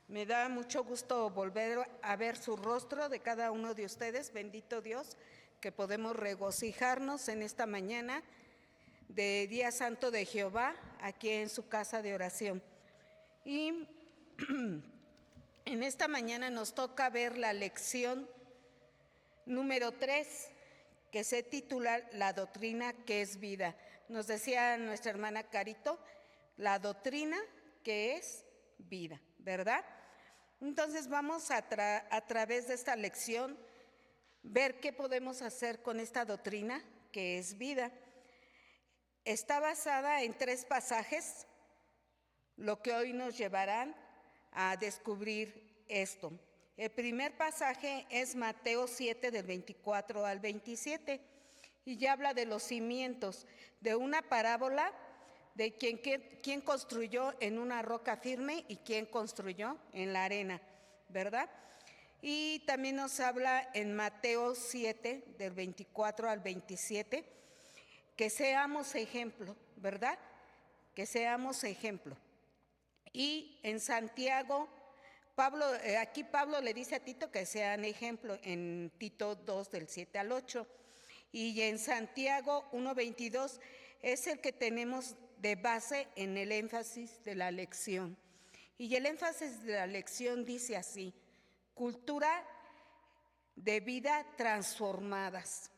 Me da mucho gusto volver a ver su rostro de cada uno de ustedes. Bendito Dios, que podemos regocijarnos en esta mañana de Día Santo de Jehová, aquí en su casa de oración. Y en esta mañana nos toca ver la lección número 3, que se titula La doctrina que es vida. Nos decía nuestra hermana Carito, la doctrina que es vida, ¿verdad? Entonces vamos a través de esta lección ver qué podemos hacer con esta doctrina que es vida. Está basada en 3 pasajes, lo que hoy nos llevarán a descubrir esto. El primer pasaje es Mateo 7, del 24 al 27, y ya habla de los cimientos, de una parábola de quién construyó en una roca firme y quién construyó en la arena, ¿verdad? Y también nos habla en Mateo 7, del 24 al 27, que seamos ejemplo, ¿verdad? Que seamos ejemplo. Y en Santiago, aquí Pablo le dice a Tito que sean ejemplo en Tito 2, del 7 al 8. Y en Santiago 1:22 es el que tenemos de base en el énfasis de la lección. Y el énfasis de la lección dice así: cultura de vida transformadas.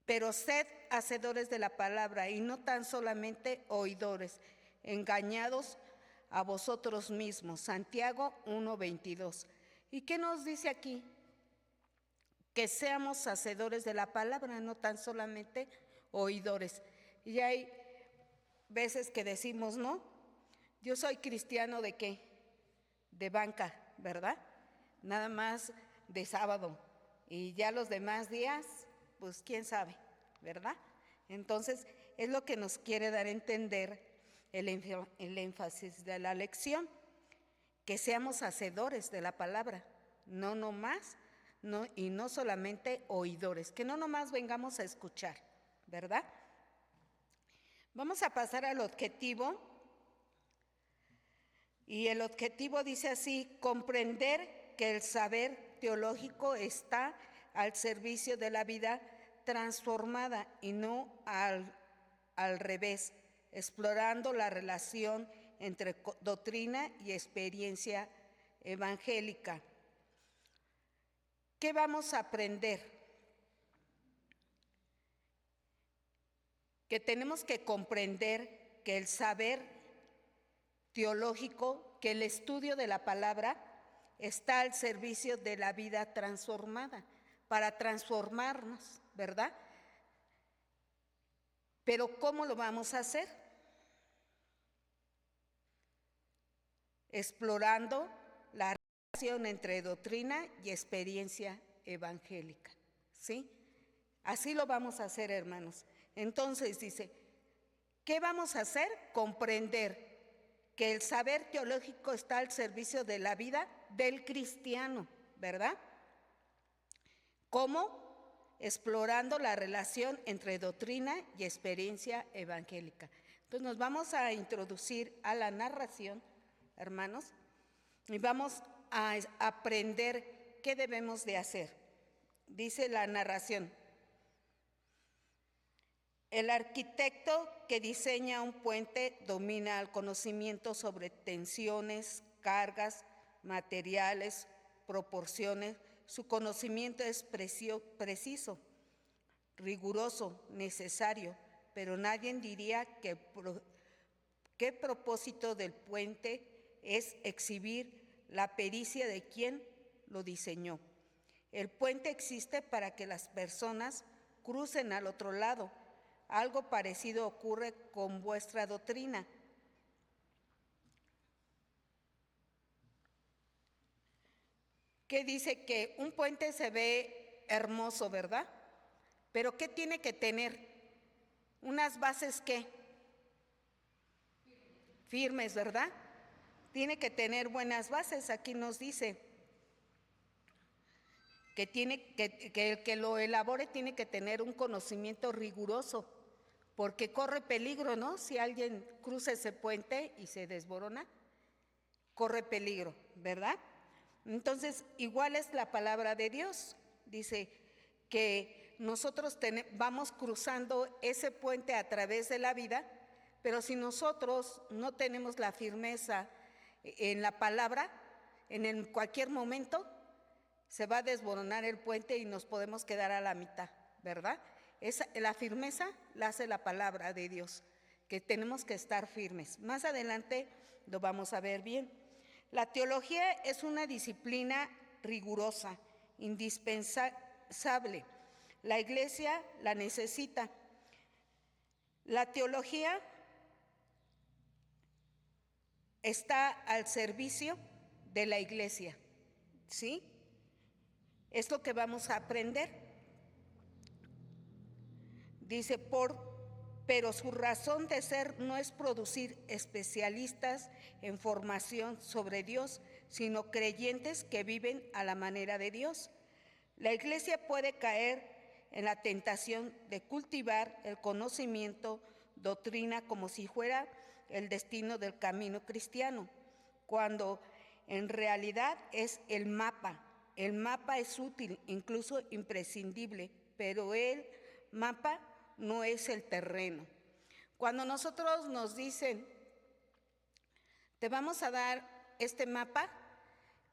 Pero sed hacedores de la palabra y no tan solamente oidores, engañados a vosotros mismos. Santiago 1:22. ¿Y qué nos dice aquí? Que seamos hacedores de la palabra, no tan solamente oidores. Y hay veces que decimos, no, yo soy cristiano ¿de qué? De banca, ¿verdad? Nada más de sábado. Y ya los demás días, pues quién sabe, ¿verdad? Entonces, es lo que nos quiere dar a entender el énfasis de la lección, que seamos hacedores de la palabra, no nomás, y no solamente oidores, que no nomás vengamos a escuchar, ¿verdad? Vamos a pasar al objetivo, y el objetivo dice así: comprender que el saber teológico está al servicio de la vida transformada y no al revés, explorando la relación entre doctrina y experiencia evangélica. ¿Qué vamos a aprender? Que tenemos que comprender que el saber teológico, que el estudio de la palabra está al servicio de la vida transformada, para transformarnos, ¿verdad? Pero ¿cómo lo vamos a hacer? Explorando la relación entre doctrina y experiencia evangélica, ¿sí? Así lo vamos a hacer, hermanos. Entonces dice, ¿qué vamos a hacer? Comprender que el saber teológico está al servicio de la vida del cristiano, ¿verdad? ¿Cómo? Explorando la relación entre doctrina y experiencia evangélica. Entonces nos vamos a introducir a la narración, hermanos, y vamos a aprender qué debemos de hacer. Dice la narración: el arquitecto que diseña un puente domina el conocimiento sobre tensiones, cargas, materiales, proporciones. Su conocimiento es preciso, riguroso, necesario, pero nadie diría que el propósito del puente es exhibir la pericia de quien lo diseñó. El puente existe para que las personas crucen al otro lado. Algo parecido ocurre con vuestra doctrina. Que dice que un puente se ve hermoso, ¿verdad? Pero ¿qué tiene que tener? Unas bases, ¿qué? Firmes, ¿verdad? Tiene que tener buenas bases. Aquí nos dice que el que lo elabore tiene que tener un conocimiento riguroso, porque corre peligro, ¿no? Si alguien cruza ese puente y se desborona. corre peligro, ¿verdad? Entonces, igual es la palabra de Dios. Dice que nosotros vamos cruzando ese puente a través de la vida, pero si nosotros no tenemos la firmeza en la palabra, en cualquier momento se va a desboronar el puente y nos podemos quedar a la mitad, ¿verdad? La firmeza la hace la palabra de Dios, que tenemos que estar firmes. Más adelante lo vamos a ver bien. La teología es una disciplina rigurosa, indispensable. La Iglesia la necesita. La teología está al servicio de la Iglesia, ¿sí? Es lo que vamos a aprender. Dice, pero su razón de ser no es producir especialistas en formación sobre Dios, sino creyentes que viven a la manera de Dios. La Iglesia puede caer en la tentación de cultivar el conocimiento, doctrina, como si fuera el destino del camino cristiano, cuando en realidad es el mapa. El mapa es útil, incluso imprescindible, pero el mapa no es el terreno. Cuando nosotros nos dicen, te vamos a dar este mapa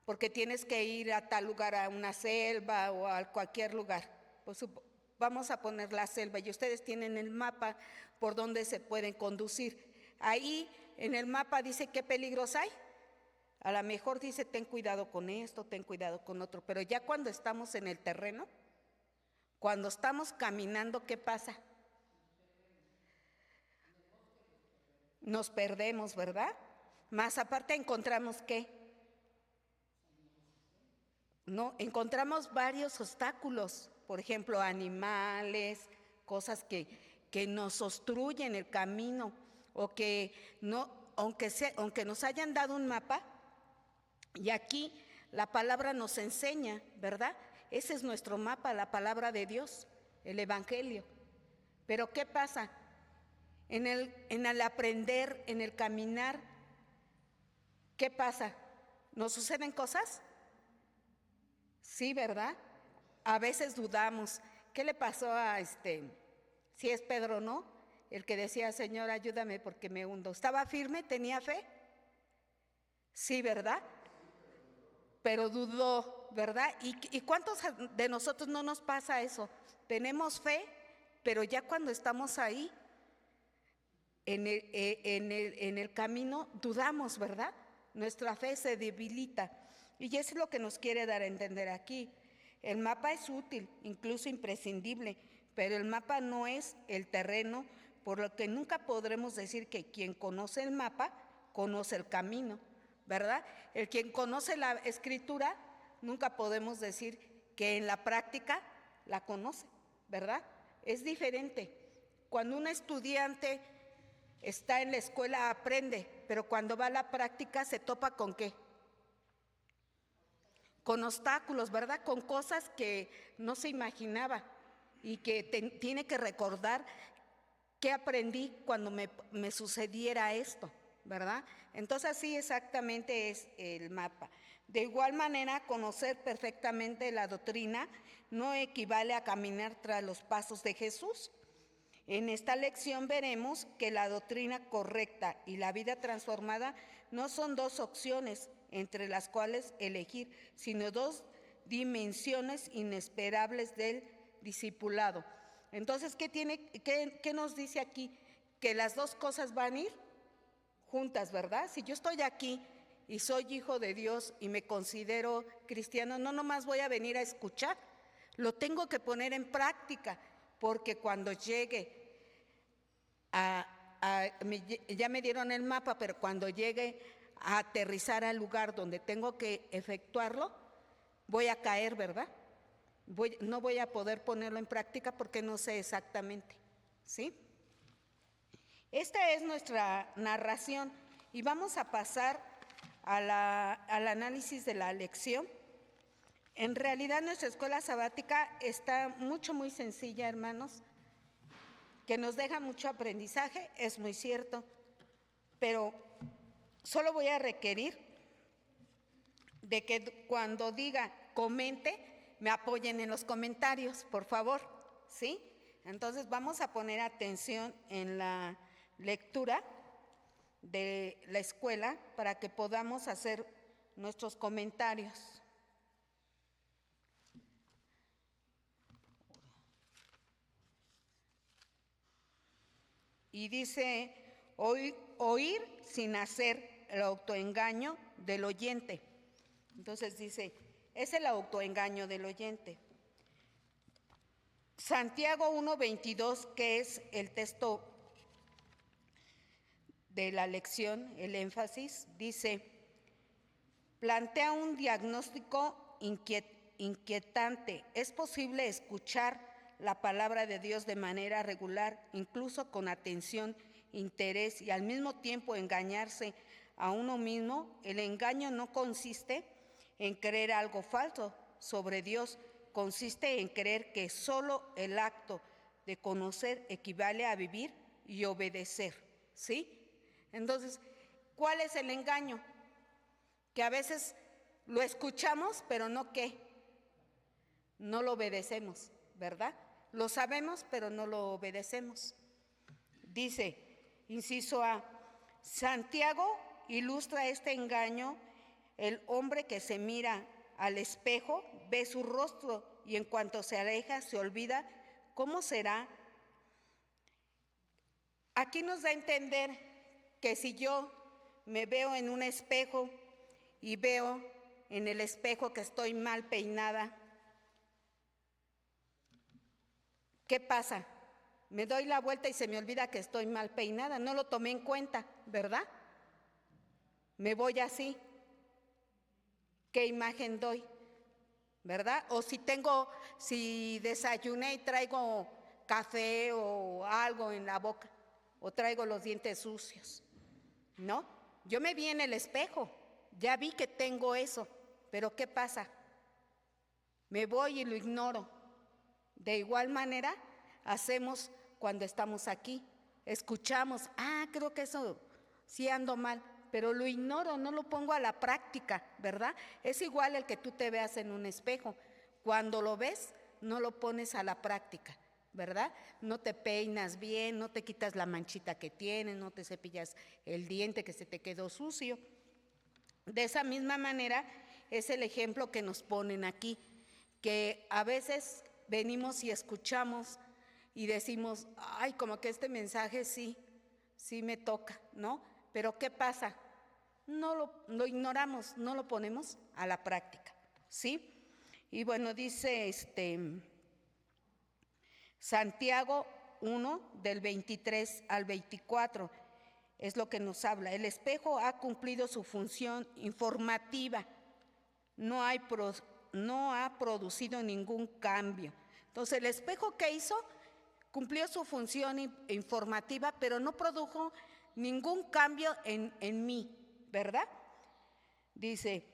porque tienes que ir a tal lugar, a una selva o a cualquier lugar, pues vamos a poner la selva y ustedes tienen el mapa por donde se pueden conducir. Ahí en el mapa dice qué peligros hay. A lo mejor dice, ten cuidado con esto, ten cuidado con otro, pero ya cuando estamos en el terreno, cuando estamos caminando, ¿qué pasa? Nos perdemos, ¿verdad? Más aparte encontramos ¿qué? No, encontramos varios obstáculos, por ejemplo, animales, cosas que nos obstruyen el camino, o que no, aunque nos hayan dado un mapa, y aquí la palabra nos enseña, ¿verdad? Ese es nuestro mapa, la palabra de Dios, el Evangelio. Pero ¿qué pasa? En el aprender, en el caminar, ¿qué pasa? ¿Nos suceden cosas? Sí, ¿verdad? A veces dudamos. ¿Qué le pasó a si es Pedro, no? El que decía, Señor, ayúdame porque me hundo. ¿Estaba firme? ¿Tenía fe? Sí, ¿verdad? Pero dudó, ¿verdad? ¿Y cuántos de nosotros no nos pasa eso? Tenemos fe, pero ya cuando estamos ahí, en el camino, dudamos, ¿verdad? Nuestra fe se debilita. Y eso es lo que nos quiere dar a entender aquí. El mapa es útil, incluso imprescindible, pero el mapa no es el terreno, por lo que nunca podremos decir que quien conoce el mapa, conoce el camino, ¿verdad? El quien conoce la escritura, nunca podemos decir que en la práctica la conoce, ¿verdad? Es diferente. Cuando un estudiante está en la escuela aprende, pero cuando va a la práctica se topa ¿con qué? Con obstáculos, ¿verdad? Con cosas que no se imaginaba y que tiene que recordar qué aprendí cuando me sucediera esto, ¿verdad? Entonces así exactamente es el mapa. De igual manera, conocer perfectamente la doctrina no equivale a caminar tras los pasos de Jesús. En esta lección veremos que la doctrina correcta y la vida transformada no son dos opciones entre las cuales elegir, sino dos dimensiones inesperables del discipulado. Entonces, ¿qué nos dice aquí? Que las dos cosas van a ir juntas, ¿verdad? Si yo estoy aquí y soy hijo de Dios y me considero cristiano, no nomás voy a venir a escuchar, lo tengo que poner en práctica. Porque cuando llegue ya me dieron el mapa, pero cuando llegue a aterrizar al lugar donde tengo que efectuarlo, voy a caer, ¿verdad? No voy a poder ponerlo en práctica porque no sé exactamente, ¿sí? Esta es nuestra narración y vamos a pasar al análisis de la lección. En realidad nuestra escuela sabática está muy sencilla, hermanos, que nos deja mucho aprendizaje, es muy cierto, pero solo voy a requerir de que cuando diga comente, me apoyen en los comentarios, por favor, ¿sí? Entonces vamos a poner atención en la lectura de la escuela para que podamos hacer nuestros comentarios. Y dice, oír sin hacer el autoengaño del oyente. Entonces dice, es el autoengaño del oyente. Santiago 1:22, que es el texto de la lección, el énfasis, dice, plantea un diagnóstico inquietante. ¿Es posible escuchar la palabra de Dios de manera regular, incluso con atención, interés y al mismo tiempo engañarse a uno mismo? El engaño no consiste en creer algo falso sobre Dios, consiste en creer que solo el acto de conocer equivale a vivir y obedecer, ¿sí? Entonces, ¿cuál es el engaño? Que a veces lo escuchamos, pero no ¿qué? No lo obedecemos, ¿verdad? Lo sabemos, pero no lo obedecemos. Dice, inciso A, Santiago ilustra este engaño. El hombre que se mira al espejo ve su rostro y en cuanto se aleja se olvida cómo será. Aquí nos da a entender que si yo me veo en un espejo y veo en el espejo que estoy mal peinada, ¿qué pasa? Me doy la vuelta y se me olvida que estoy mal peinada, no lo tomé en cuenta, ¿verdad? Me voy así. ¿Qué imagen doy? ¿Verdad? O si desayuné y traigo café o algo en la boca, o traigo los dientes sucios, ¿no? Yo me vi en el espejo, ya vi que tengo eso, pero ¿qué pasa? Me voy y lo ignoro. De igual manera, hacemos cuando estamos aquí. Escuchamos, creo que eso sí ando mal, pero lo ignoro, no lo pongo a la práctica, ¿verdad? Es igual el que tú te veas en un espejo. Cuando lo ves, no lo pones a la práctica, ¿verdad? No te peinas bien, no te quitas la manchita que tienes, no te cepillas el diente que se te quedó sucio. De esa misma manera es el ejemplo que nos ponen aquí, que a veces venimos y escuchamos y decimos, ay, como que este mensaje sí me toca, ¿no? Pero ¿qué pasa? No lo ignoramos, no lo ponemos a la práctica, ¿sí? Y bueno, dice Santiago 1, del 23 al 24, es lo que nos habla. El espejo ha cumplido su función informativa, no ha producido ningún cambio. Entonces, el espejo que hizo cumplió su función informativa, pero no produjo ningún cambio en mí, ¿verdad? Dice,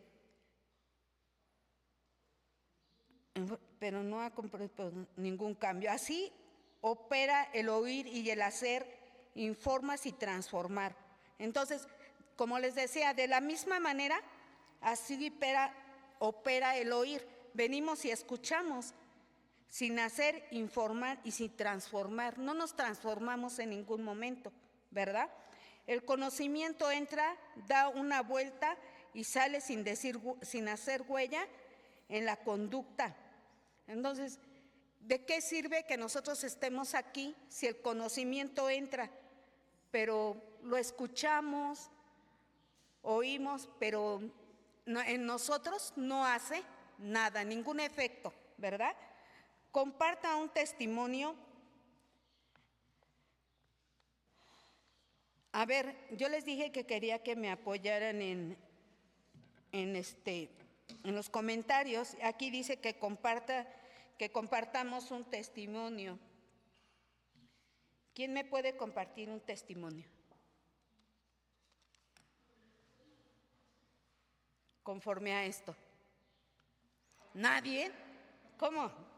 pero no ha cumplido ningún cambio. Así opera el oír y el hacer, informas y transformar. Entonces, como les decía, de la misma manera, así opera el oír. Venimos y escuchamos, sin hacer, informar y sin transformar. No nos transformamos en ningún momento, ¿verdad? El conocimiento entra, da una vuelta y sale sin hacer huella en la conducta. Entonces, ¿de qué sirve que nosotros estemos aquí si el conocimiento entra, pero lo escuchamos, oímos, pero en nosotros no hace nada, ningún efecto, ¿verdad? Comparta un testimonio. A ver, yo les dije que quería que me apoyaran en los comentarios. Aquí dice que compartamos un testimonio. ¿Quién me puede compartir un testimonio? Conforme a esto. ¿Nadie? ¿Cómo?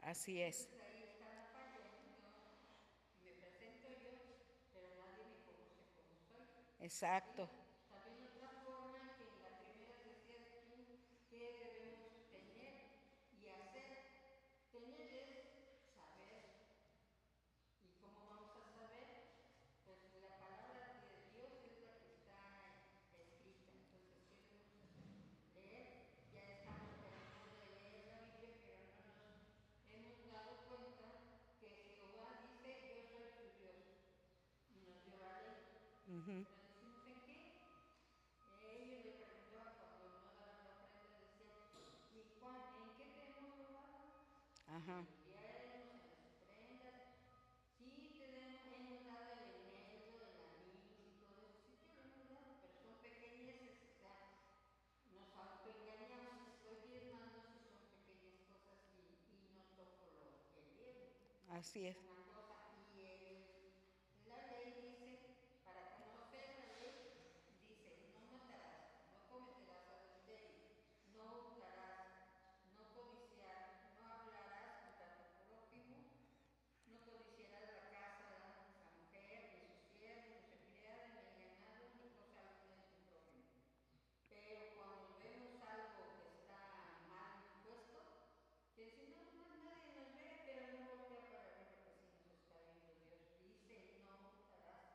Así es. Entonces ahí está la falla, ¿no? Me presento yo, pero nadie me conoce como soy. Exacto. ¿Sí? También otra forma que en la primera decías tú que debemos tener y hacer. Tener es saber. ¿Y cómo vamos a saber? Pues la palabra de Dios es la que está escrita. Entonces, ¿qué debemos hacer? Leer. Ya estamos terminando de leer la Biblia, pero no nos hemos dado cuenta que Jehová dice, yo soy tu Dios. Y nos dio la ley. Uh-huh. Pero decimos, ¿en qué? Ellos le preguntaban cuando no daban la ofrenda, decían, ¿y en qué te hemos robado? Ajá. En los diezmos, en las ofrendas. Sí, hemos dado el eneldo, el anís y todo eso, sí te lo hemos dado, pero son pequeñeces, o sea, nos autoengañamos, estoy diezmando si son pequeñas cosas y no toco el diezmo. Así es. Una cosa, la ley dice, para conocer la ley, dice, no matarás, no cometerás adulterio, no hurtarás, no codiciar, no hablarás contra tu prójimo, no codiciarás la casa, la mujer, ni sus siervos, ni su empleada, ni el ganado, ni cosa alguna de tu prójimo. Pero cuando vemos algo que está mal puesto, que si no, nadie nos ve, pero no voltea para arriba que sí nos está viendo Dios. Dice, no hurtarás,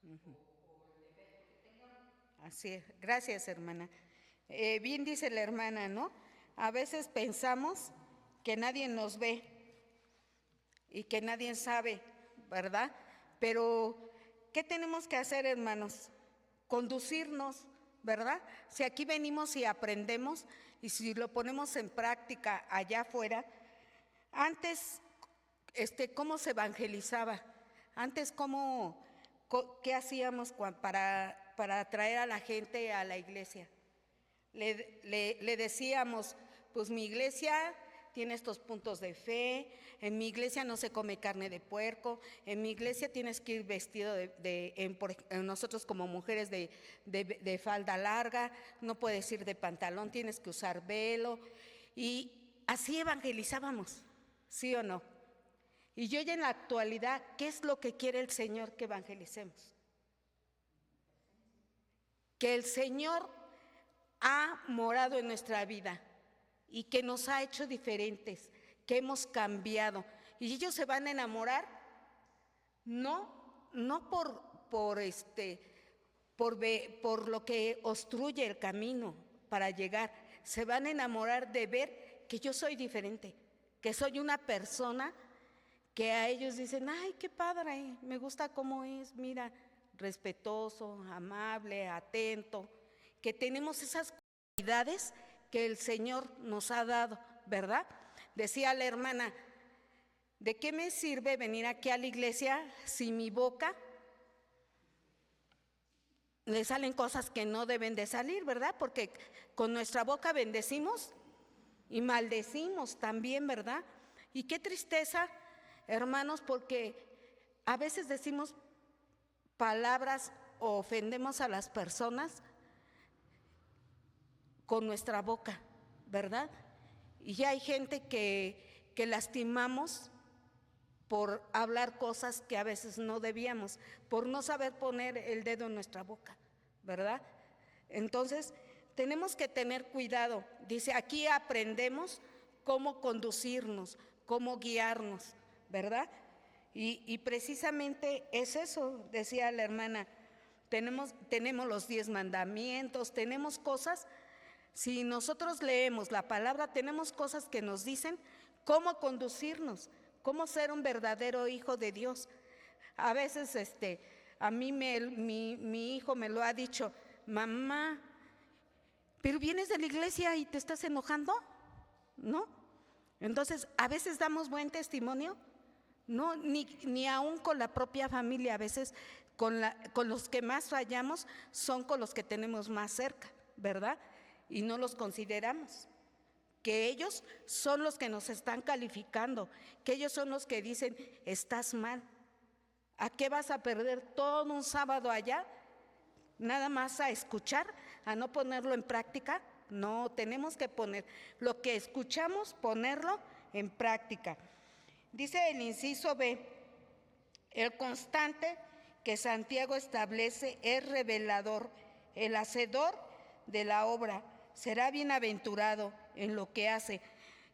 Uh-huh. o el defecto que tengamos. Así es. Gracias, hermana. Bien dice la hermana, ¿no? A veces pensamos que nadie nos ve y que nadie sabe, ¿verdad? Pero, ¿qué tenemos que hacer, hermanos? Conducirnos, ¿verdad? Si aquí venimos y aprendemos y si lo ponemos en práctica allá afuera, antes, ¿cómo se evangelizaba? Antes, ¿qué hacíamos para atraer a la gente a la iglesia? Le decíamos, pues mi iglesia tiene estos puntos de fe, en mi iglesia no se come carne de puerco, en mi iglesia tienes que ir vestido nosotros como mujeres de falda larga, no puedes ir de pantalón, tienes que usar velo, y así evangelizábamos, ¿sí o no? Y yo ya en la actualidad, ¿qué es lo que quiere el Señor que evangelicemos? Que el Señor ha morado en nuestra vida y que nos ha hecho diferentes, que hemos cambiado. Y ellos se van a enamorar no por lo que obstruye el camino para llegar. Se van a enamorar de ver que yo soy diferente, que soy una persona que a ellos dicen, ay, qué padre, me gusta cómo es, mira, respetuoso, amable, atento, que tenemos esas cualidades que el Señor nos ha dado, ¿verdad? Decía la hermana, ¿de qué me sirve venir aquí a la iglesia si mi boca le salen cosas que no deben de salir, ¿verdad? Porque con nuestra boca bendecimos y maldecimos también, ¿verdad? Y qué tristeza, hermanos, porque a veces decimos palabras o ofendemos a las personas con nuestra boca, ¿verdad? Y ya hay gente que lastimamos por hablar cosas que a veces no debíamos, por no saber poner el dedo en nuestra boca, ¿verdad? Entonces, tenemos que tener cuidado. Dice, aquí aprendemos cómo conducirnos, cómo guiarnos, ¿verdad? Y precisamente es eso, decía la hermana, tenemos los 10 mandamientos, tenemos cosas. Si nosotros leemos la palabra, tenemos cosas que nos dicen cómo conducirnos, cómo ser un verdadero hijo de Dios. A veces a mí mi hijo me lo ha dicho, mamá, ¿pero vienes de la iglesia y te estás enojando? ¿No? Entonces, a veces damos buen testimonio, no, ni aún con la propia familia, a veces con los que más fallamos son con los que tenemos más cerca, ¿verdad? Y no los consideramos, que ellos son los que nos están calificando, que ellos son los que dicen, estás mal. ¿A qué vas a perder todo un sábado allá? ¿Nada más a escuchar, a no ponerlo en práctica? No, tenemos que poner lo que escuchamos, ponerlo en práctica. Dice el inciso B, el constante que Santiago establece es revelador. El hacedor de la obra será bienaventurado en lo que hace.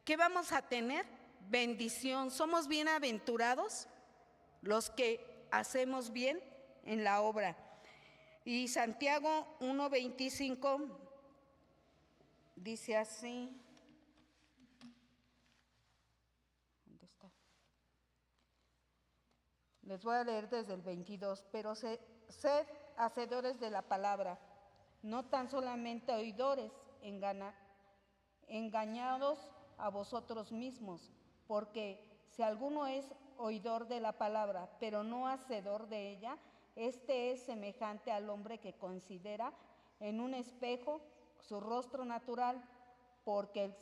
¿Qué vamos a tener? Bendición. ¿Somos bienaventurados los que hacemos bien en la obra? Y Santiago 1:25 dice así. ¿Dónde está? Les voy a leer desde el 22. Pero sed hacedores de la palabra, no tan solamente oidores, engañados a vosotros mismos, porque si alguno es oidor de la palabra, pero no hacedor de ella, este es semejante al hombre que considera en un espejo su rostro natural, porque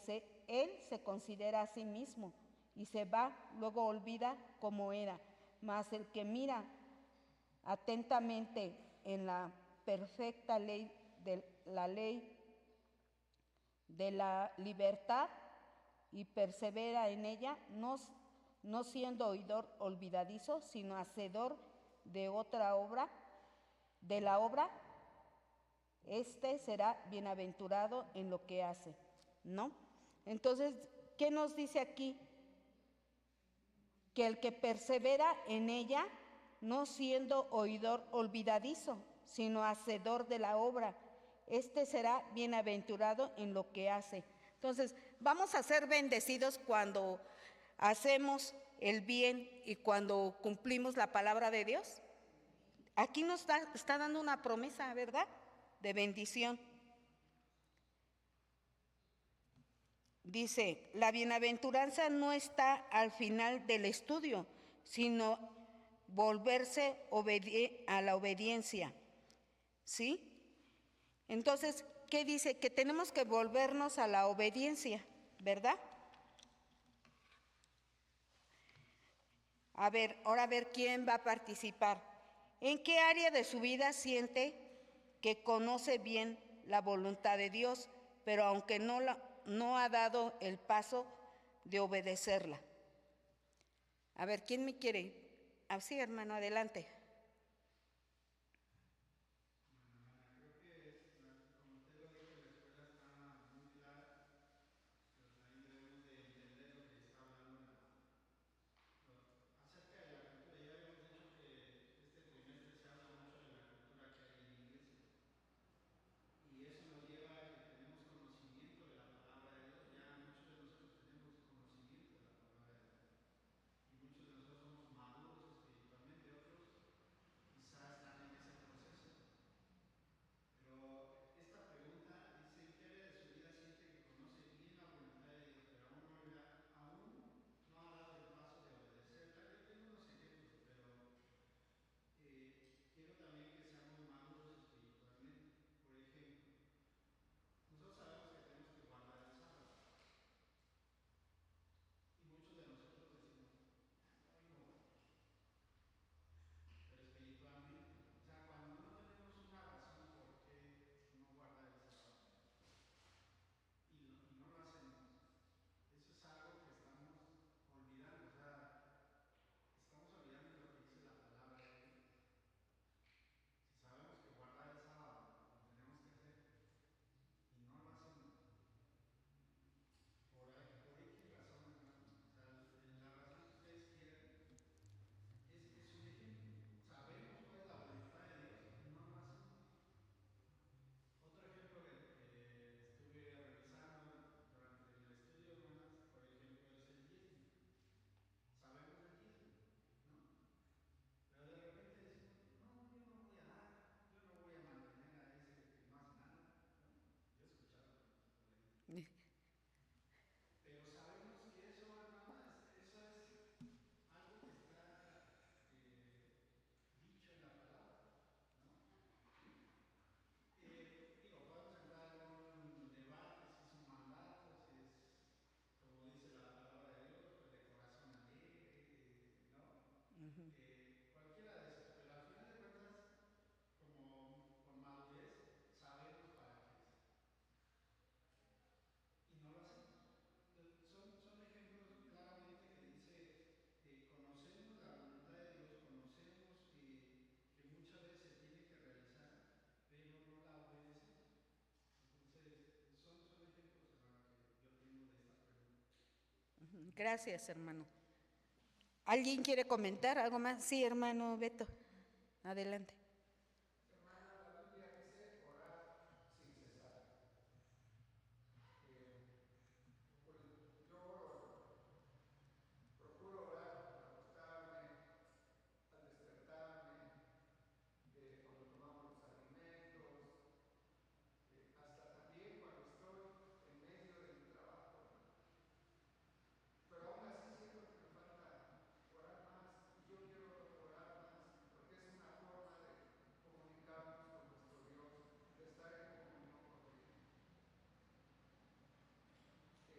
él se considera a sí mismo y se va, luego olvida cómo era. Mas el que mira atentamente en la perfecta ley de la libertad y persevera en ella, no siendo oidor olvidadizo, sino hacedor de otra obra, de la obra, este será bienaventurado en lo que hace, ¿no? Entonces, ¿qué nos dice aquí? Que el que persevera en ella, no siendo oidor olvidadizo, sino hacedor de la obra, este será bienaventurado en lo que hace. Entonces, vamos a ser bendecidos cuando hacemos el bien y cuando cumplimos la palabra de Dios. Aquí nos está dando una promesa, ¿verdad? De bendición. Dice, la bienaventuranza no está al final del estudio, sino volverse a la obediencia. ¿Sí? Entonces, ¿qué dice? Que tenemos que volvernos a la obediencia, ¿verdad? A ver, ahora a ver quién va a participar. ¿En qué área de su vida siente que conoce bien la voluntad de Dios, pero aunque no ha dado el paso de obedecerla? A ver, ¿quién me quiere? Así, hermano, adelante. Acerca de la cultura, ya habíamos dicho que este trimestre se habla mucho de la cultura que hay en la iglesia y eso nos lleva a que tenemos conocimiento de la palabra de Dios. Ya muchos de nosotros tenemos conocimiento de la palabra de Dios y muchos de nosotros somos maduros espiritualmente, otros Gracias, hermano. ¿Alguien quiere comentar algo más? Sí, hermano Beto, adelante. Procuro orar al acostarme, al despertarme, cuando tomamos los alimentos, hasta también cuando estoy en medio de mi trabajo, hermano. Pero aún así siento que me falta orar más y yo quiero orar más porque es una forma de comunicarnos con nuestro Dios, de estar en comunión con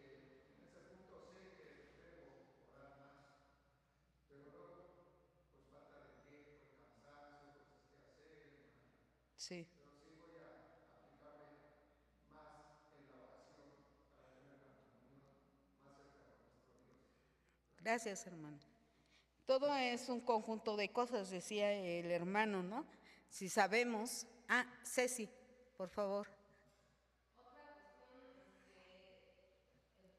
Él. En ese punto sé que debo orar más, pero luego pues falta de tiempo, el cansancio, cosas que hacer, hermano. Sí. Pero sí voy a aplicarme más en la oración para tener la comunión más cerca con nuestro Dios. Gracias, hermano. Todo es un conjunto de cosas, decía el hermano, ¿no? Si sabemos... Ah, Ceci, por favor. Otra cuestión,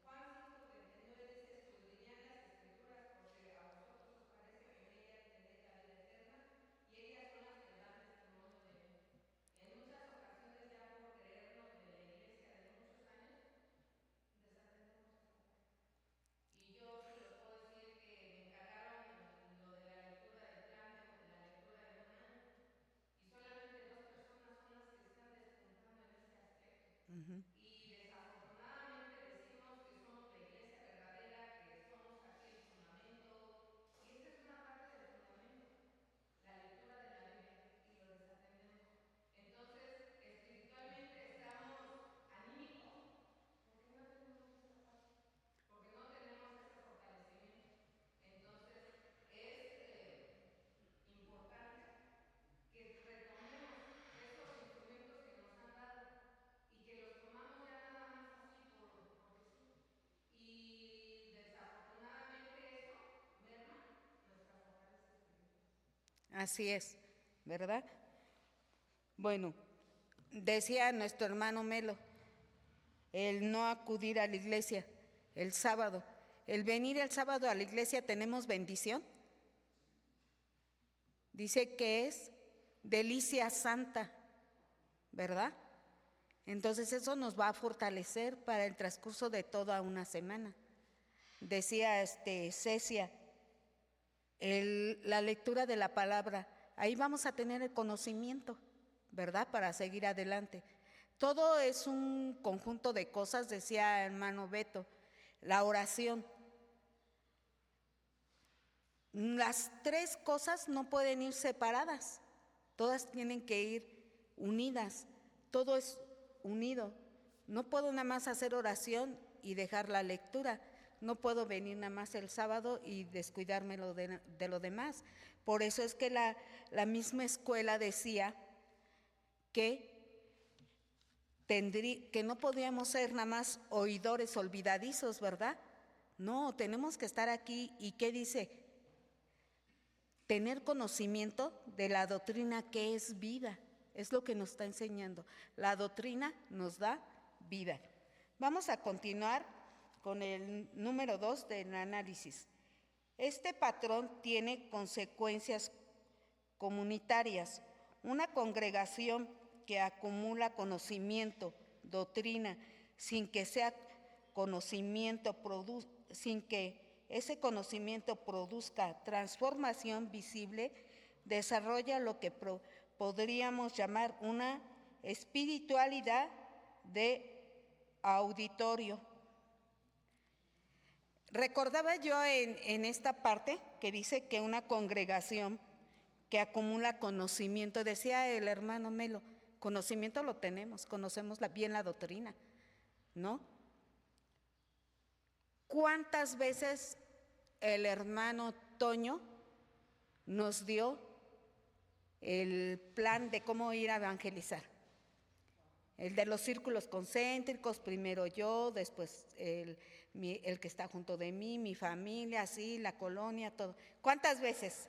Juan 5:39 dice, escudriñad las escrituras porque a vosotros os parece que en ellas tenéis la vida eterna y ellas son las que dan testimonio de mí. En muchas ocasiones ya por creernos de la iglesia de muchos años, desatendemos esta parte. Y yo se los puedo decir que me encargaron lo de la lectura del plan de la lectura en un año y solamente 2 personas son las que están despuntando en ese aspecto. Y desafortunadamente decimos que somos la iglesia verdadera, que somos aquí el fundamento, y esta es una parte del fundamento, la lectura de la Biblia, y lo desatendemos. Entonces, espiritualmente estamos anímicos porque no tenemos esta parte, porque no tenemos ese fortalecimiento. Entonces, es importante que retomemos esos instrumentos que nos han dado y que los tomamos ya nada más así porque sí. Y desafortunadamente eso merma nuestra fortaleza espiritual. Así es, ¿verdad? Bueno, decía nuestro hermano Melo, el no acudir a la iglesia el sábado. El venir el sábado a la iglesia tenemos bendición. Dice que es delicia santa, ¿verdad? Entonces eso nos va a fortalecer para el transcurso de toda una semana. Decía Cecia, la lectura de la palabra, ahí vamos a tener el conocimiento, ¿verdad? Para seguir adelante. Todo es un conjunto de cosas, decía hermano Beto. La oración. Las tres cosas no pueden ir separadas, todas tienen que ir unidas, todo es unido. No puedo nada más hacer oración y dejar la lectura, no puedo venir nada más el sábado y descuidarme de lo demás. Por eso es que la misma escuela decía que no podíamos ser nada más oidores olvidadizos, ¿verdad? No, tenemos que estar aquí. ¿Y qué dice? Tener conocimiento de la doctrina que es vida, es lo que nos está enseñando. La doctrina nos da vida. Vamos a continuar con el número 2 del análisis. Este patrón tiene consecuencias comunitarias. Una congregación que acumula conocimiento, doctrina, sin que ese conocimiento produzca transformación visible, desarrolla lo que podríamos llamar una espiritualidad de auditorio. Recordaba yo en esta parte que dice que una congregación que acumula conocimiento, decía el hermano Melo, conocimiento lo tenemos, conocemos bien la doctrina, ¿no? ¿Cuántas veces el hermano Toño nos dio el plan de cómo ir a evangelizar? El de los círculos concéntricos, primero yo, después el que está junto de mí, mi familia, así, la colonia, todo. ¿Cuántas veces?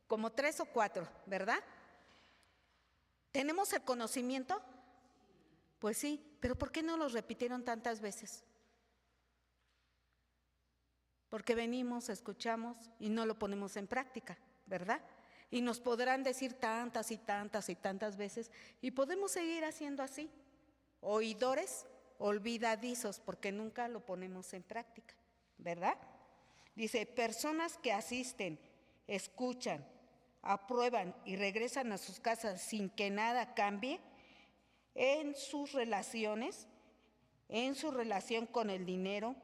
Como 3 o 4, ¿verdad? ¿Tenemos el conocimiento? Pues sí, pero ¿por qué no lo repitieron tantas veces? porque venimos, escuchamos y no lo ponemos en práctica, ¿verdad? Y nos podrán decir tantas y tantas y tantas veces, y podemos seguir haciendo así, oidores olvidadizos, porque nunca lo ponemos en práctica, ¿verdad? Dice, personas que asisten, escuchan, aprueban y regresan a sus casas sin que nada cambie en sus relaciones, en su relación con el dinero,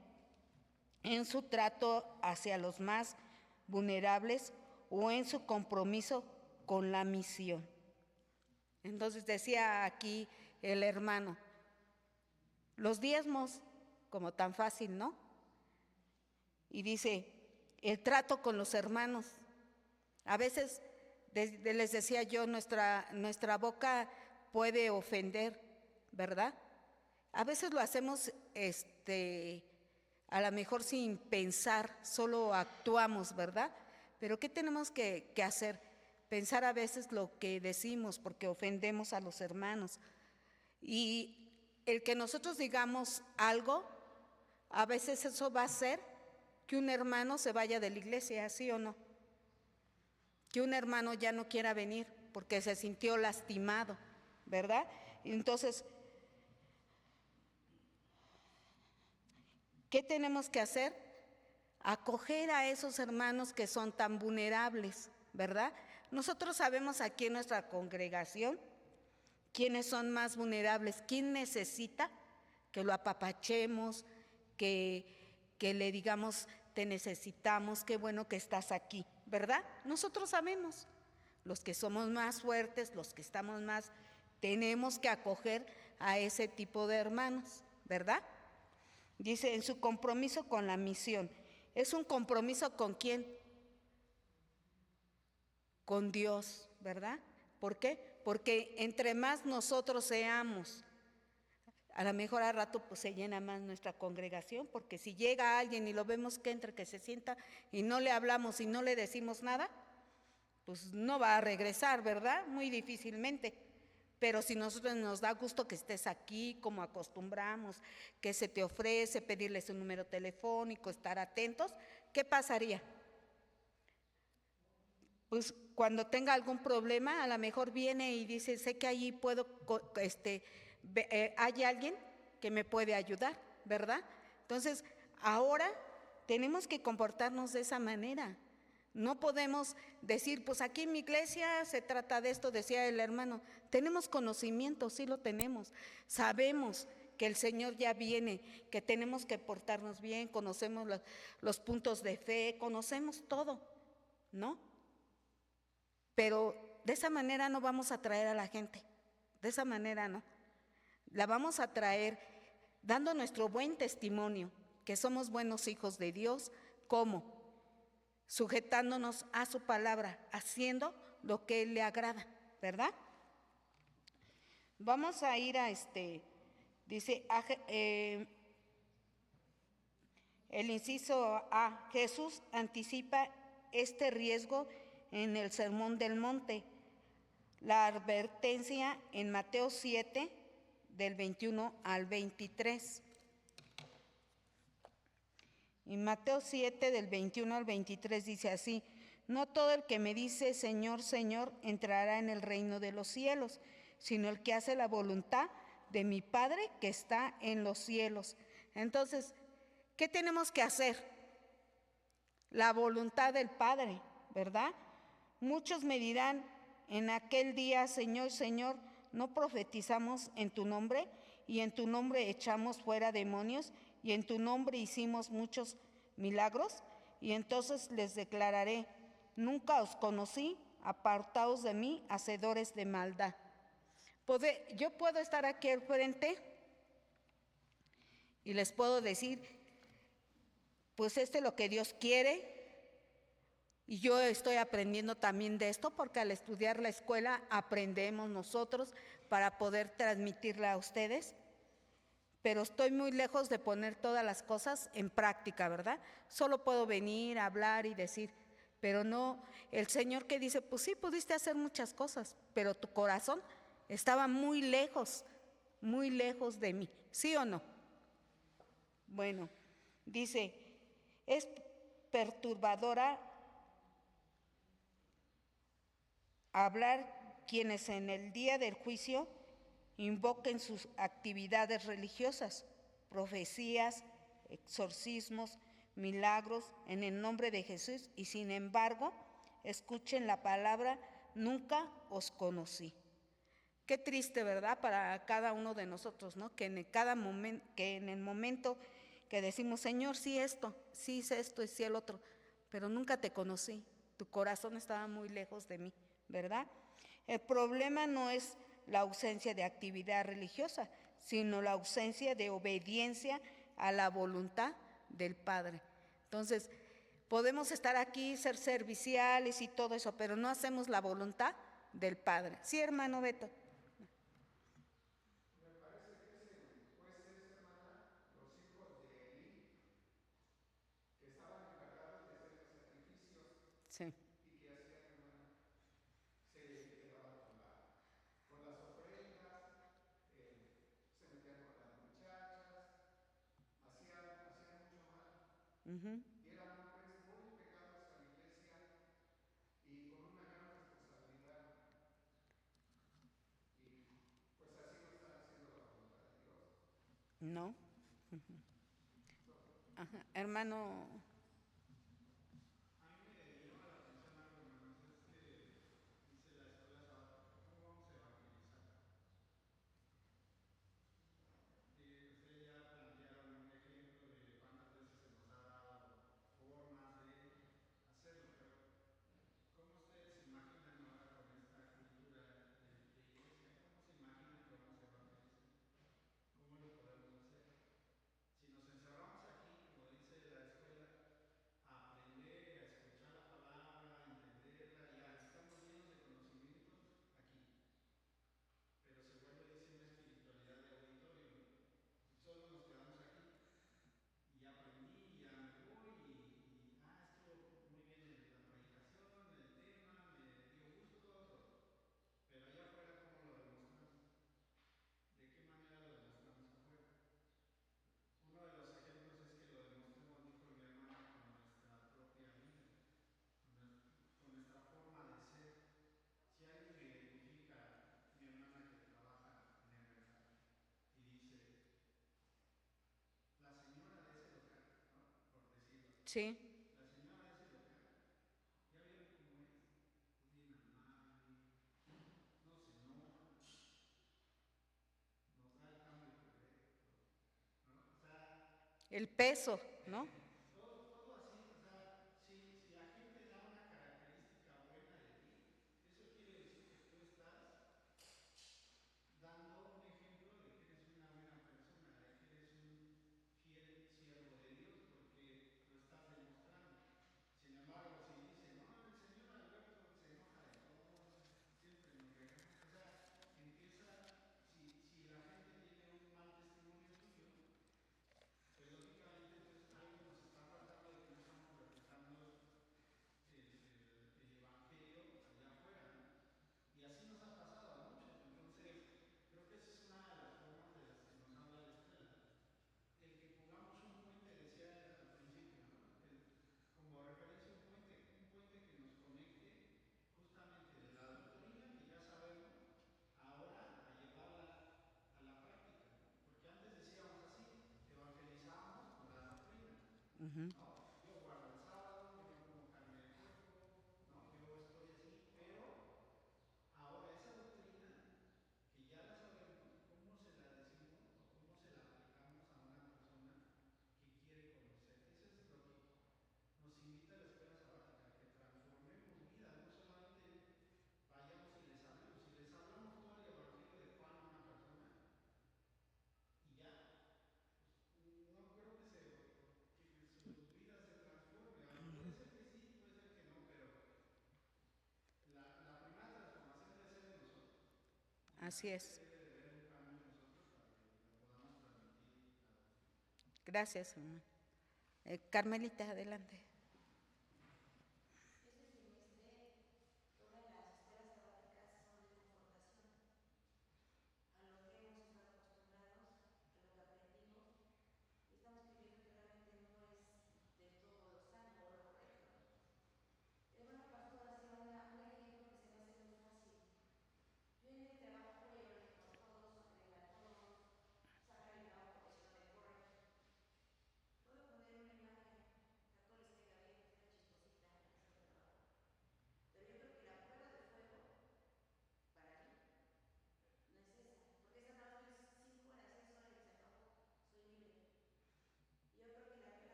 en su trato hacia los más vulnerables o en su compromiso con la misión. Entonces decía aquí el hermano, los diezmos, como tan fácil, ¿no? Y dice, el trato con los hermanos. A veces, les decía yo, nuestra boca puede ofender, ¿verdad? A veces lo hacemos a lo mejor sin pensar, solo actuamos, ¿verdad? Pero ¿qué tenemos que hacer? Pensar a veces lo que decimos, porque ofendemos a los hermanos. Y el que nosotros digamos algo, a veces eso va a hacer que un hermano se vaya de la iglesia, ¿sí o no? Que un hermano ya no quiera venir porque se sintió lastimado, ¿verdad? Entonces, ¿qué tenemos que hacer? Acoger a esos hermanos que son tan vulnerables, ¿verdad? Nosotros sabemos aquí en nuestra congregación quiénes son más vulnerables, quién necesita que lo apapachemos, que le digamos, te necesitamos, qué bueno que estás aquí, ¿verdad? Nosotros sabemos, los que somos más fuertes, los que estamos más, tenemos que acoger a ese tipo de hermanos, ¿verdad? Dice, en su compromiso con la misión. ¿Es un compromiso con quién? Con Dios, ¿verdad? ¿Por qué? Porque entre más nosotros seamos, a lo mejor al rato pues se llena más nuestra congregación, porque si llega alguien y lo vemos que entra, que se sienta y no le hablamos y no le decimos nada, pues no va a regresar, ¿verdad? Muy difícilmente. Pero si nosotros nos da gusto que estés aquí, como acostumbramos, que se te ofrece, pedirles un número telefónico, estar atentos, ¿qué pasaría? Pues cuando tenga algún problema, a lo mejor viene y dice, sé que allí puedo, hay alguien que me puede ayudar, ¿verdad? Entonces, ahora tenemos que comportarnos de esa manera. No podemos decir, pues aquí en mi iglesia se trata de esto, decía el hermano. Tenemos conocimiento, sí lo tenemos. Sabemos que el Señor ya viene, que tenemos que portarnos bien, conocemos los puntos de fe, conocemos todo, ¿no? Pero de esa manera no vamos a atraer a la gente, de esa manera no. La vamos a traer dando nuestro buen testimonio, que somos buenos hijos de Dios. ¿Cómo? Sujetándonos a su palabra, haciendo lo que Él le agrada, ¿verdad? Vamos a ir a dice, el inciso A, Jesús anticipa este riesgo en el Sermón del Monte. La advertencia en Mateo 7, del 21 al 23. En Mateo 7, del 21 al 23 dice así, no todo el que me dice Señor, Señor, entrará en el reino de los cielos, sino el que hace la voluntad de mi Padre que está en los cielos. Entonces, ¿qué tenemos que hacer? La voluntad del Padre, ¿verdad? Muchos me dirán en aquel día, Señor, Señor, ¿no profetizamos en tu nombre? Y en tu nombre echamos fuera demonios, y en tu nombre hicimos muchos milagros. Y entonces les declararé, nunca os conocí, apartaos de mí, hacedores de maldad. Yo puedo estar aquí al frente y les puedo decir, pues esto es lo que Dios quiere. Y yo estoy aprendiendo también de esto, porque al estudiar la escuela aprendemos nosotros para poder transmitirla a ustedes. Pero estoy muy lejos de poner todas las cosas en práctica, ¿verdad? Solo puedo venir, hablar y decir, pero no, el Señor que dice, pues sí, pudiste hacer muchas cosas, pero tu corazón estaba muy lejos de mí, ¿sí o no? Bueno, dice, perturbadora hablar quienes en el día del juicio invoquen sus actividades religiosas, profecías, exorcismos, milagros en el nombre de Jesús y sin embargo escuchen la palabra nunca os conocí. Qué triste, ¿verdad? Para cada uno de nosotros, ¿no? Que en el momento que decimos, Señor, sí esto, sí hice esto y sí el otro, pero nunca te conocí, tu corazón estaba muy lejos de mí, ¿verdad? El problema no es la ausencia de actividad religiosa, sino la ausencia de obediencia a la voluntad del Padre. Entonces, podemos estar aquí, ser serviciales y todo eso, pero no hacemos la voluntad del Padre. Sí, hermano Beto. Me parece que puede ser esa hermana, los hijos de Elí, que estaban encargados de hacer los sacrificios. Sí. ¿Y qué hacían, hermana? Se quedaban con las ofrendas, se metían con las muchachas, hacían mucho mal. Y eran hombres muy pegados a la iglesia y con una gran responsabilidad. Y pues así no están haciendo la voluntad de Dios. No. Ajá. Hermano. A mí me llama la atención algo, hermanos, es que dice la escuela sabática, ¿cómo vamos a evangelizar? Ustedes ya plantearon un ejemplo de cuántas veces se nos ha dado formas de hacerlo, pero ¿cómo ustedes se imaginan ahora con esta cultura de iglesia? ¿Cómo se imaginan que vamos a evangelizar? ¿Cómo lo podemos hacer? Si nos encerramos aquí, como dice la escuela, a aprender, a escuchar la palabra, a entenderla, ya estamos llenos de conocimientos aquí, pero se vuelve, dice, una espiritualidad de auditorio, ¿no? Solo nos quedamos aquí y ya aprendí, ya me voy estuvo muy bien la predicación, el tema, me dio gusto, todo. Pero allá afuera, ¿cómo lo demostramos? ¿De qué manera lo demostramos afuera? Uno de los ejemplos es que lo demostremos, dijo mi hermana, con nuestra propia vida, con nuestra forma de ser. Si alguien me identifica, mi hermana que trabaja en el mercado, y dice, la señora de ese local, ¿no? Por decirlo así. Sí. La señora de ese local, ¿ya vieron cómo es? Es bien amable, no se enoja, nos da el cambio correcto, ¿no? O sea, El peso, ¿no? todo así, o sea, si la gente da una característica buena de ti, eso quiere decir que tú estás dando un ejemplo de que eres una buena persona, de que eres un fiel siervo de Dios, porque lo estás demostrando. Sin embargo, si dicen, no, el señor Alberto se enoja de todo, siempre nos regaña, o sea, empieza, si la gente tiene un mal testimonio tuyo, pues lógicamente entonces algo nos está faltando de que no estamos reflejando el evangelio allá afuera, ¿no? Y así nos ha pasado a muchos. Entonces, creo que esa es una de las formas de las que nos habla la escuela. El que pongamos un puente, decía al principio, ¿no? Como referencia un puente que nos conecte justamente de la doctrina que ya sabemos, ahora a llevarla a la práctica, ¿no? Porque antes decíamos así, evangelizamos con la doctrina, ¿no? Yo guardo el sábado, yo no como carne de puerco, ¿no? Yo estoy así, pero ahora esa doctrina que ya la sabemos, ¿cómo se la decimos o cómo se la aplicamos a una persona que quiere conocer? Eso es lo que nos invita a la escuela sabática, que transformemos vidas, no solamente vayamos y les hablemos. Si les hablamos todo el evangelio de Juan a una persona y ya, pues no creo que sus vidas se transformen. Puede ser que sí, puede ser que no, pero la primera transformación debe ser en nosotros. Y la Así gente es. debe de ver un cambio en nosotros para que le podamos transmitir la doctrina. Gracias, hermano. Carmelita, adelante. Este semestre todas las escuelas sabáticas son de confrontación a lo que hemos estado acostumbrados, a lo que aprendimos, y estamos viviendo que realmente no es del todo sano o lo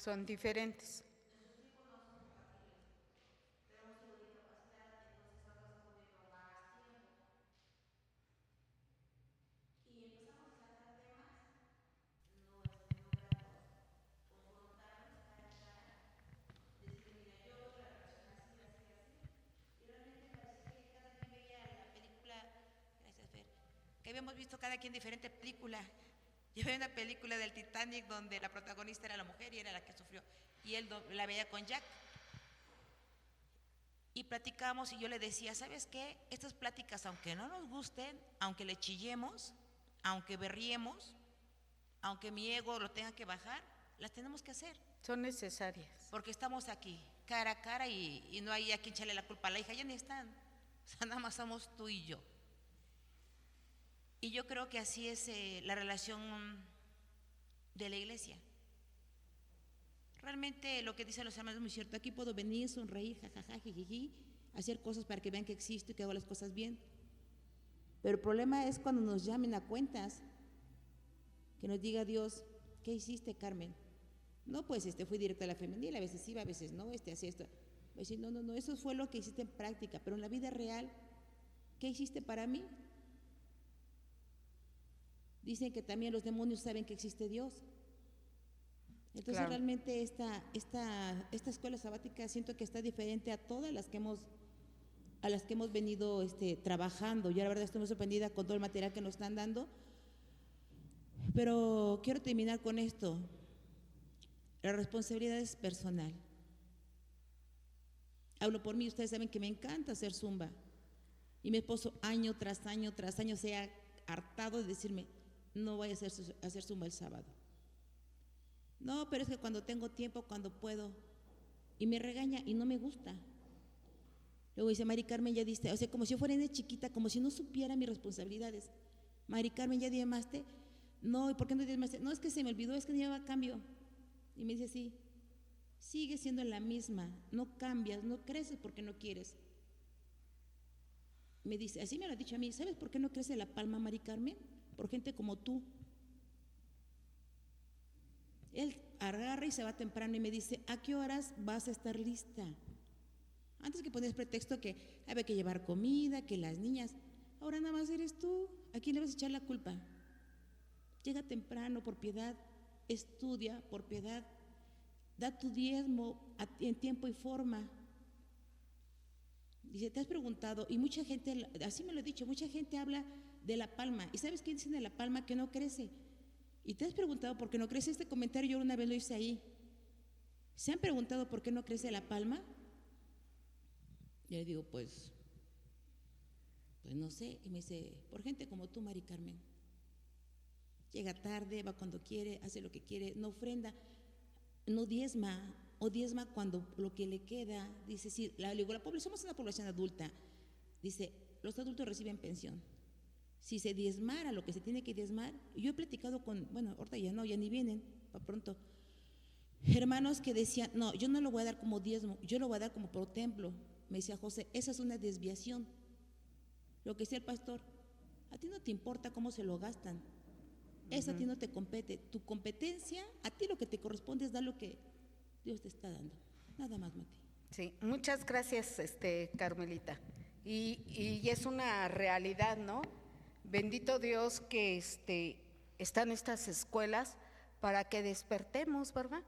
Son diferentes. Que habíamos visto cada quien diferente película. Yo vi una película del Titanic donde la protagonista era la mujer y era la que sufrió, y él la veía con Jack. Y platicamos y yo le decía, ¿sabes qué? Estas pláticas, aunque no nos gusten, aunque le chillemos, aunque berriemos, aunque mi ego lo tenga que bajar, las tenemos que hacer. Son necesarias. Porque estamos aquí, cara a cara, y no hay a quien echarle la culpa a la hija, ya ni están. O sea, nada más somos tú y yo. Y yo creo que así es la relación de la iglesia. Realmente lo que dicen los hermanos es muy cierto. Aquí puedo venir, sonreír, jajaja, jijiji, hacer cosas para que vean que existo y que hago las cosas bien. Pero el problema es cuando nos llamen a cuentas, que nos diga Dios, ¿qué hiciste, Carmen? No, pues fui directo a la femenil, a veces iba, a veces no, hacía esto. Voy a decir, no, eso fue lo que hiciste en práctica, pero en la vida real, ¿qué hiciste para mí? Dicen que también los demonios saben que existe Dios. Entonces Claro. realmente esta escuela sabática siento que está diferente a todas las que hemos venido trabajando. Yo la verdad estoy muy sorprendida con todo el material que nos están dando. Pero quiero terminar con esto. La responsabilidad es personal. Hablo por mí, ustedes saben que me encanta hacer zumba. Y mi esposo año tras año se ha hartado de decirme, no voy a hacer zumba el sábado. No, pero es que cuando tengo tiempo, cuando puedo. Y me regaña y no me gusta. Luego dice, Mari Carmen, ya diste, o sea, como si yo fuera niña chiquita, como si no supiera mis responsabilidades. Mari Carmen, ¿ya diezmaste? No, ¿y por qué no diezmaste? No, es que se me olvidó, es que no lleva cambio. Y me dice, sí, sigue siendo la misma, no cambias, no creces porque no quieres. Me dice, así me lo ha dicho a mí, ¿sabes por qué no crece la palma, Mari Carmen? Por gente como tú. Él agarra y se va temprano y me dice, ¿a qué horas vas a estar lista? Antes que pones pretexto que había que llevar comida, que las niñas, ahora nada más eres tú, ¿a quién le vas a echar la culpa? Llega temprano por piedad, estudia por piedad, da tu diezmo en tiempo y forma. Dice, ¿te has preguntado? Y mucha gente, así me lo he dicho, mucha gente habla de la palma. ¿Y sabes qué dicen de la palma? Que no crece. ¿Y te has preguntado por qué no crece? Este comentario yo una vez lo hice ahí. ¿Se han preguntado por qué no crece la palma? Y le digo, pues no sé. Y me dice, por gente como tú, Mari Carmen. Llega tarde, va cuando quiere, hace lo que quiere, no ofrenda, no diezma, o diezma cuando lo que le queda. Dice, sí, la población, somos una población adulta. Dice, los adultos reciben pensión. Si se diezmara lo que se tiene que diezmar, yo he platicado con, bueno, ahorita ya no, ya ni vienen, para pronto, hermanos que decían, no, yo no lo voy a dar como diezmo, yo lo voy a dar como por templo. Me decía José, esa es una desviación. Lo que decía el pastor, a ti no te importa cómo se lo gastan, eso a ti no te compete. Tu competencia, a ti lo que te corresponde es dar lo que Dios te está dando. Nada más, Mati. Sí, muchas gracias, Carmelita. Y es una realidad, ¿no? Bendito Dios que están estas escuelas para que despertemos, ¿verdad?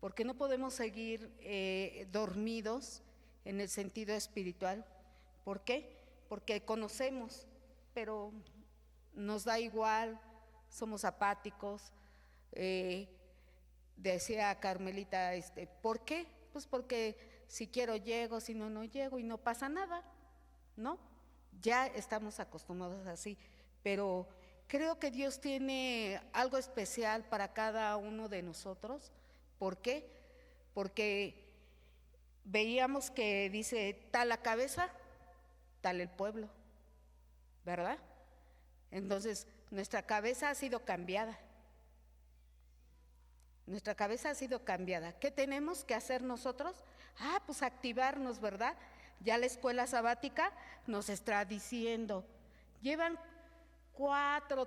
Porque no podemos seguir dormidos en el sentido espiritual. ¿Por qué? Porque conocemos, pero nos da igual, somos apáticos. Decía Carmelita, ¿por qué? Pues porque si quiero llego, si no, no llego y no pasa nada, ¿no? Ya estamos acostumbrados así, pero creo que Dios tiene algo especial para cada uno de nosotros. ¿Por qué? Porque veíamos que dice, tal la cabeza, tal el pueblo, ¿verdad? Entonces, nuestra cabeza ha sido cambiada. Nuestra cabeza ha sido cambiada. ¿Qué tenemos que hacer nosotros? Pues activarnos, ¿verdad? Ya la escuela sabática nos está diciendo, llevan 4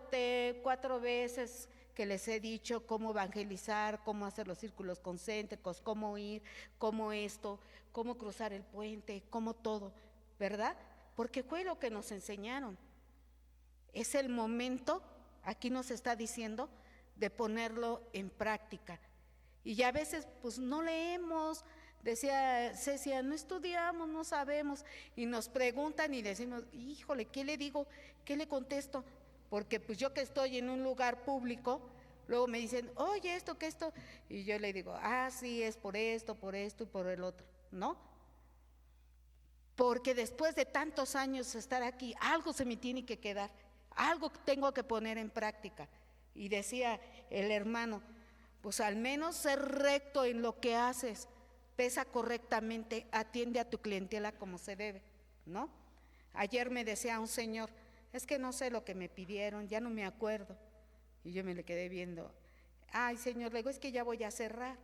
veces que les he dicho cómo evangelizar, cómo hacer los círculos concéntricos, cómo ir, cómo esto, cómo cruzar el puente, cómo todo, ¿verdad? Porque fue lo que nos enseñaron. Es el momento, aquí nos está diciendo, de ponerlo en práctica. Y ya a veces pues no leemos, decía Cecia, no estudiamos, no sabemos, y nos preguntan y decimos, híjole, ¿qué le digo? ¿Qué le contesto? Porque pues yo que estoy en un lugar público, luego me dicen, oye, esto, que esto, y yo le digo, sí, es por esto y por el otro, ¿no? Porque después de tantos años estar aquí, algo se me tiene que quedar, algo tengo que poner en práctica. Y decía el hermano, pues al menos ser recto en lo que haces, pesa correctamente, atiende a tu clientela como se debe, ¿no? Ayer me decía un señor, es que no sé lo que me pidieron, ya no me acuerdo. Y yo me le quedé viendo, ay señor, le digo, es que ya voy a cerrar.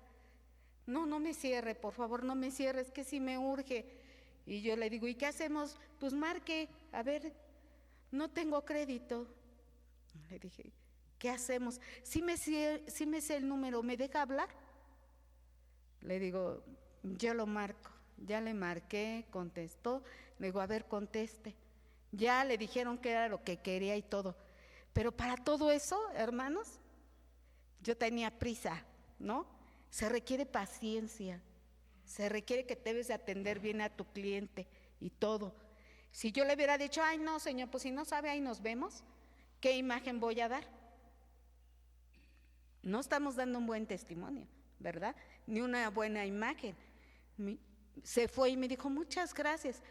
No, no me cierre, por favor, no me cierre, es que sí me urge. Y yo le digo, ¿y qué hacemos? Pues marque, a ver, no tengo crédito. Le dije, ¿qué hacemos? Si me sé el número, ¿me deja hablar? Le digo, yo lo marco. Ya le marqué, contestó. Le digo, a ver, conteste. Ya le dijeron que era lo que quería y todo. Pero para todo eso, hermanos, yo tenía prisa, ¿no? Se requiere paciencia. Se requiere que debes de atender bien a tu cliente y todo. Si yo le hubiera dicho, ay no señor, pues si no sabe, ahí nos vemos, ¿qué imagen voy a dar? No estamos dando un buen testimonio, ¿verdad? Ni una buena imagen. Se fue y me dijo, muchas gracias.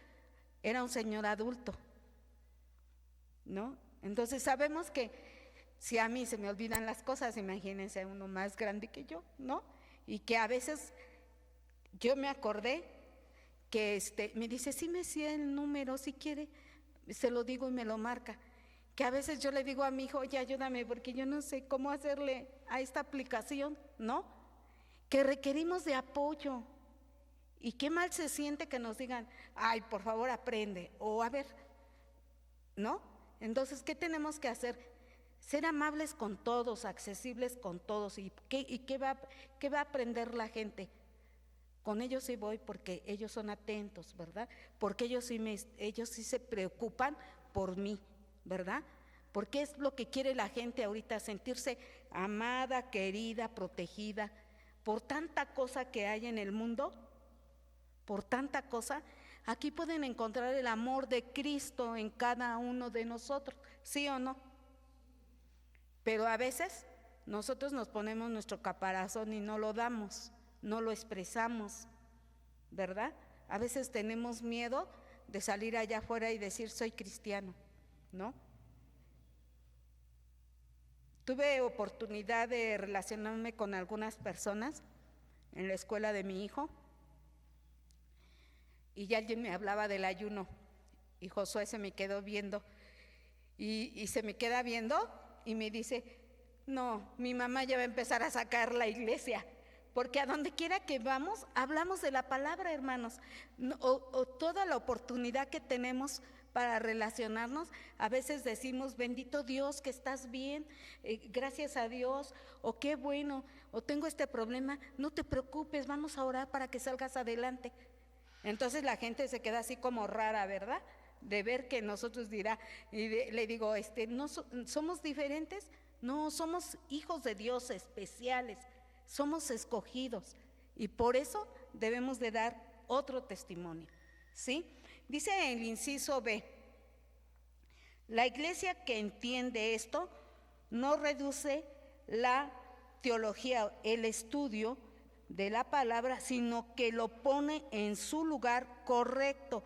Era un señor adulto, ¿no? Entonces sabemos que si a mí se me olvidan las cosas, imagínense uno más grande que yo, ¿no? Y que a veces yo me acordé que me dice, sí me sé el número, si quiere, se lo digo y me lo marca. Que a veces yo le digo a mi hijo, oye, ayúdame porque yo no sé cómo hacerle a esta aplicación, ¿no? Que requerimos de apoyo. Y qué mal se siente que nos digan, ay, por favor aprende, o a ver, ¿no? Entonces, ¿qué tenemos que hacer? Ser amables con todos, accesibles con todos. ¿Y qué va a aprender la gente? Con ellos sí voy porque ellos son atentos, ¿verdad? Porque ellos sí se preocupan por mí, ¿verdad? Porque es lo que quiere la gente ahorita, sentirse amada, querida, protegida. Por tanta cosa que hay en el mundo, por tanta cosa, aquí pueden encontrar el amor de Cristo en cada uno de nosotros, ¿sí o no? Pero a veces nosotros nos ponemos nuestro caparazón y no lo damos, no lo expresamos, ¿verdad? A veces tenemos miedo de salir allá afuera y decir soy cristiano, ¿no? Tuve oportunidad de relacionarme con algunas personas en la escuela de mi hijo y alguien me hablaba del ayuno y Josué se me quedó viendo y se me queda viendo y me dice, no, mi mamá ya va a empezar a sacar la iglesia, porque a donde quiera que vamos, hablamos de la palabra, hermanos, o toda la oportunidad que tenemos para relacionarnos, a veces decimos, bendito Dios que estás bien, gracias a Dios, o qué bueno, o tengo este problema, no te preocupes, vamos a orar para que salgas adelante. Entonces la gente se queda así como rara, ¿verdad? De ver que nosotros dirá, y le digo, ¿no somos diferentes? No, somos hijos de Dios especiales, somos escogidos y por eso debemos de dar otro testimonio, ¿sí? Dice el inciso B, la iglesia que entiende esto no reduce la teología, el estudio de la palabra, sino que lo pone en su lugar correcto.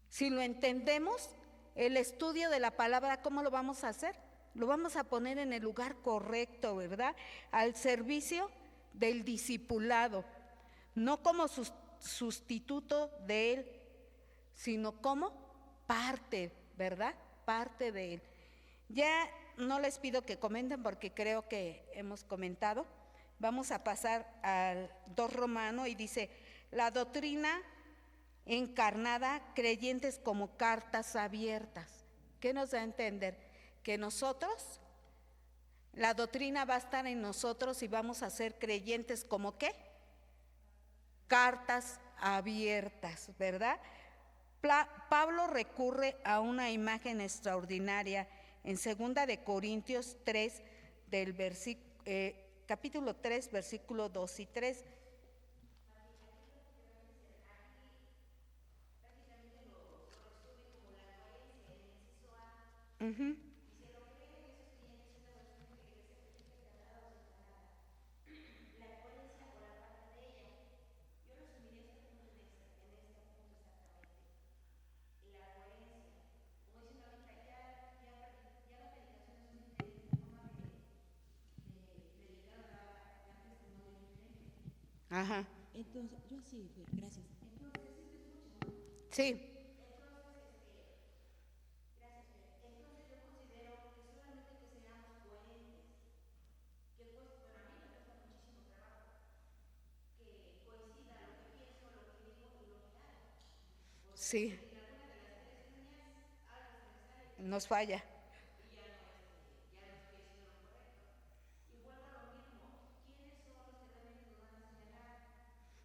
Si lo entendemos, el estudio de la palabra, ¿cómo lo vamos a hacer? Lo vamos a poner en el lugar correcto, ¿verdad? Al servicio del discipulado, no como sustituto de él, sino como parte, ¿verdad? Parte de él. Ya no les pido que comenten porque creo que hemos comentado. Vamos a pasar al 2 Romano y dice, la doctrina encarnada, creyentes como cartas abiertas. ¿Qué nos da a entender? Que nosotros La doctrina va a estar en nosotros y vamos a ser creyentes como ¿qué? Cartas abiertas, ¿verdad? Pablo recurre a una imagen extraordinaria en 2 de Corintios 3, capítulo 3, versículo 2 y 3. Uh-huh. Ajá. Entonces, yo sí, gracias. Sí. Sí. Nos falla.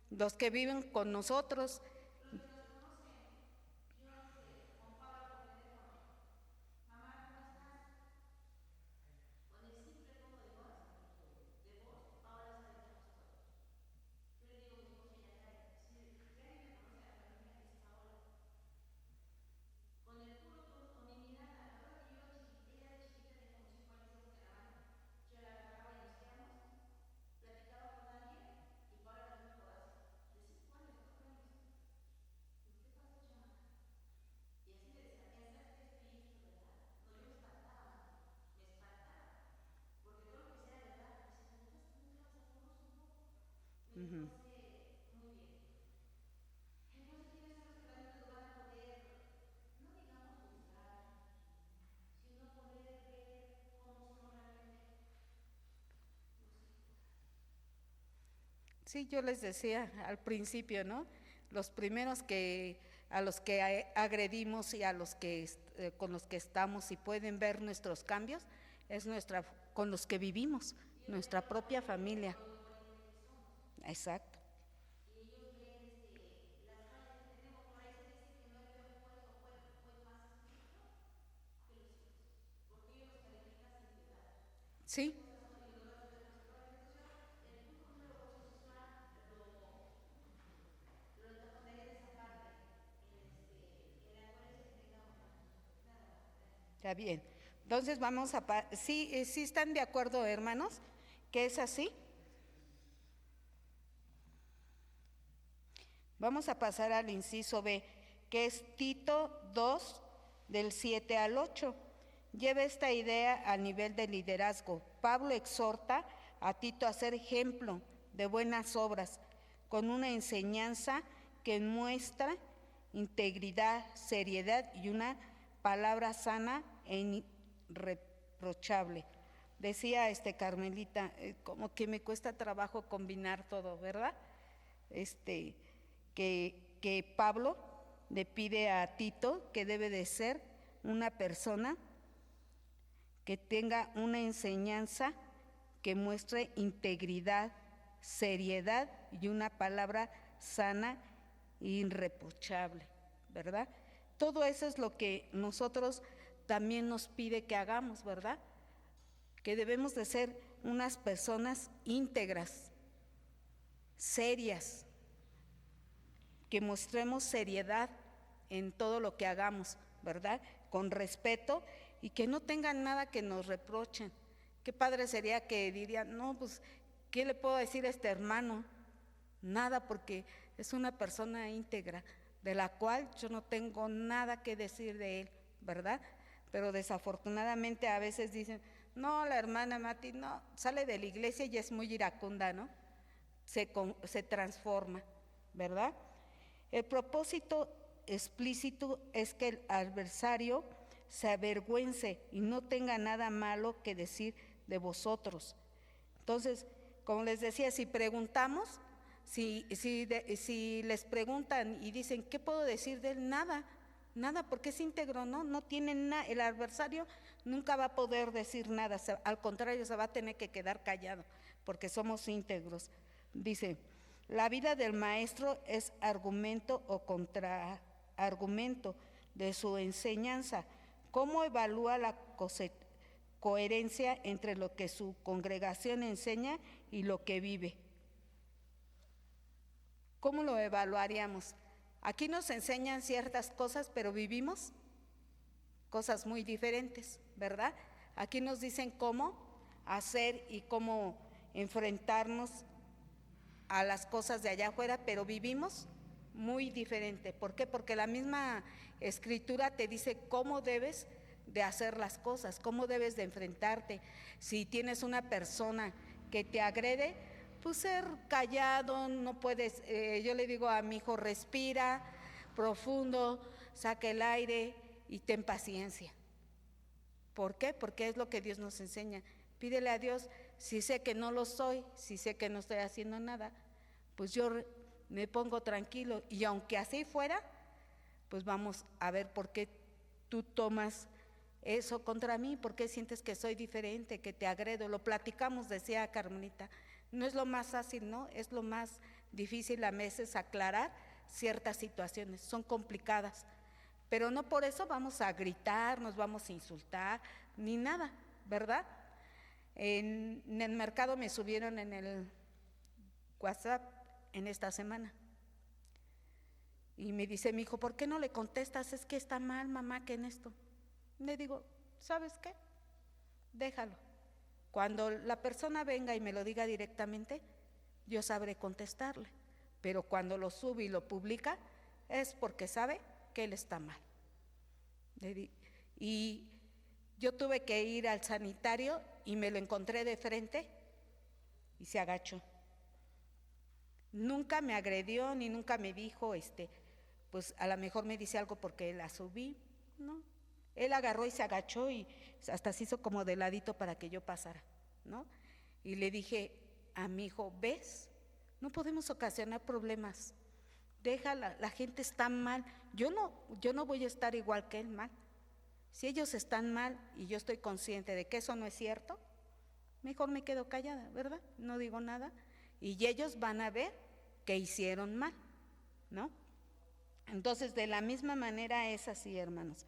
Los que viven con nosotros. Uh-huh. Sí, yo les decía al principio, ¿no? Los primeros a los que agredimos y a los que con los que estamos y pueden ver nuestros cambios es con los que vivimos, nuestra propia familia. Exacto. Sí. Está bien. Entonces vamos a... ¿Sí, sí están de acuerdo, hermanos? ¿Que es así? Vamos a pasar al inciso B, que es Tito 2, del 7 al 8. Lleva esta idea a nivel de liderazgo. Pablo exhorta a Tito a ser ejemplo de buenas obras, con una enseñanza que muestra integridad, seriedad y una palabra sana e irreprochable. Decía Carmelita, como que me cuesta trabajo combinar todo, ¿verdad? Que Pablo le pide a Tito que debe de ser una persona que tenga una enseñanza que muestre integridad, seriedad y una palabra sana e irreprochable, ¿verdad? Todo eso es lo que nosotros también nos pide que hagamos, ¿verdad? Que debemos de ser unas personas íntegras, serias, que mostremos seriedad en todo lo que hagamos, ¿verdad? Con respeto y que no tengan nada que nos reprochen. Qué padre sería que dirían, no, pues, ¿qué le puedo decir a este hermano? Nada, porque es una persona íntegra, de la cual yo no tengo nada que decir de él, ¿verdad? Pero desafortunadamente a veces dicen, no, la hermana Mati, no, sale de la iglesia y es muy iracunda, ¿no? Se transforma, ¿verdad? El propósito explícito es que el adversario se avergüence y no tenga nada malo que decir de vosotros. Entonces, como les decía, si preguntamos, si les preguntan y dicen, ¿qué puedo decir de él? Nada, nada, porque es íntegro, ¿no? No tiene nada, el adversario nunca va a poder decir nada, al contrario, se va a tener que quedar callado, porque somos íntegros. Dice, la vida del maestro es argumento o contraargumento de su enseñanza. ¿Cómo evalúa la coherencia entre lo que su congregación enseña y lo que vive? ¿Cómo lo evaluaríamos? Aquí nos enseñan ciertas cosas, pero vivimos cosas muy diferentes, ¿verdad? Aquí nos dicen cómo hacer y cómo enfrentarnos a las cosas de allá afuera, pero vivimos muy diferente. ¿Por qué? Porque la misma escritura te dice cómo debes de hacer las cosas, cómo debes de enfrentarte. Si tienes una persona que te agrede, pues ser callado, no puedes, yo le digo a mi hijo, respira profundo, saca el aire y ten paciencia. ¿Por qué? Porque es lo que Dios nos enseña. Pídele a Dios, si sé que no lo soy, si sé que no estoy haciendo nada, pues yo me pongo tranquilo, y aunque así fuera, pues vamos a ver por qué tú tomas eso contra mí, por qué sientes que soy diferente, que te agredo. Lo platicamos, decía Carmelita. No es lo más fácil, ¿no? Es lo más difícil a veces aclarar ciertas situaciones, son complicadas, pero no por eso vamos a gritar, nos vamos a insultar, ni nada, ¿verdad? En el mercado me subieron en el WhatsApp en esta semana y me dice mi hijo, ¿por qué no le contestas? Es que está mal, mamá, que en esto. Le digo, ¿sabes qué? Déjalo. Cuando la persona venga y me lo diga directamente, yo sabré contestarle. Pero cuando lo sube y lo publica, es porque sabe que él está mal. Y yo tuve que ir al sanitario y me lo encontré de frente y se agachó. Nunca me agredió ni nunca me dijo, pues a lo mejor me dice algo porque la subí, ¿no? Él agarró y se agachó y hasta se hizo como de ladito para que yo pasara, ¿no? Y le dije a mi hijo, ¿ves? No podemos ocasionar problemas. Déjala, la gente está mal. Yo no voy a estar igual que él mal. Si ellos están mal y yo estoy consciente de que eso no es cierto, mejor me quedo callada, ¿verdad? No digo nada. Y ellos van a ver que hicieron mal, ¿no? Entonces, de la misma manera es así, hermanos.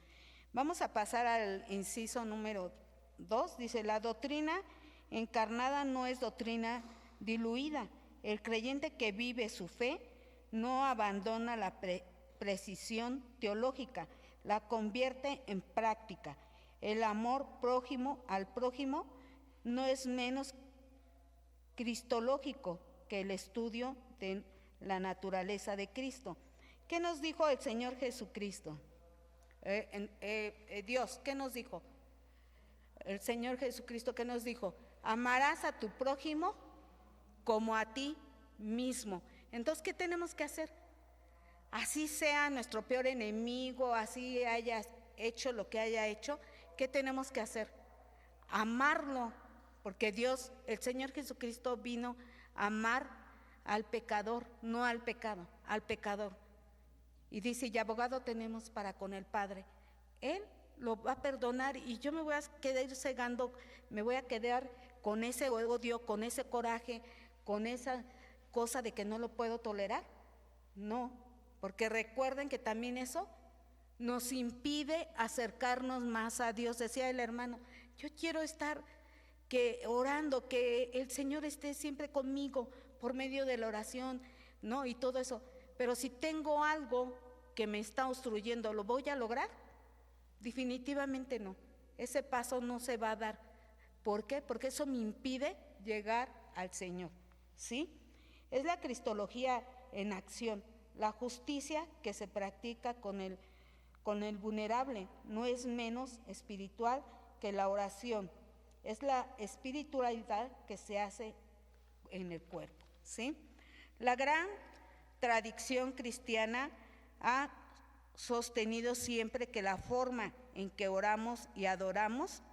Vamos a pasar al inciso número 2. Dice, la doctrina encarnada no es doctrina diluida. El creyente que vive su fe no abandona la precisión teológica, la convierte en práctica. El amor prójimo al prójimo no es menos cristológico que el estudio de la naturaleza de Cristo. ¿Qué nos dijo el Señor Jesucristo? Dios, ¿qué nos dijo? El Señor Jesucristo, ¿qué nos dijo? Amarás a tu prójimo como a ti mismo. Entonces, ¿qué tenemos que hacer? Así sea nuestro peor enemigo, así haya hecho lo que haya hecho, ¿qué tenemos que hacer? Amarlo, porque Dios, el Señor Jesucristo vino a amar al pecador, no al pecado, al pecador. Y dice, y abogado tenemos para con el Padre. Él lo va a perdonar y yo me voy a quedar cegando, me voy a quedar con ese odio, con ese coraje, con esa cosa de que no lo puedo tolerar. No, porque recuerden que también eso nos impide acercarnos más a Dios. Decía el hermano, yo quiero estar orando, que el Señor esté siempre conmigo por medio de la oración, ¿no? Y todo eso. Pero si tengo algo que me está obstruyendo, ¿lo voy a lograr? Definitivamente no. Ese paso no se va a dar. ¿Por qué? Porque eso me impide llegar al Señor, ¿sí? Es la cristología en acción, la justicia que se practica con el vulnerable, no es menos espiritual que la oración, es la espiritualidad que se hace en el cuerpo, ¿sí? La gran tradición cristiana ha sostenido siempre que la forma en que oramos y adoramos,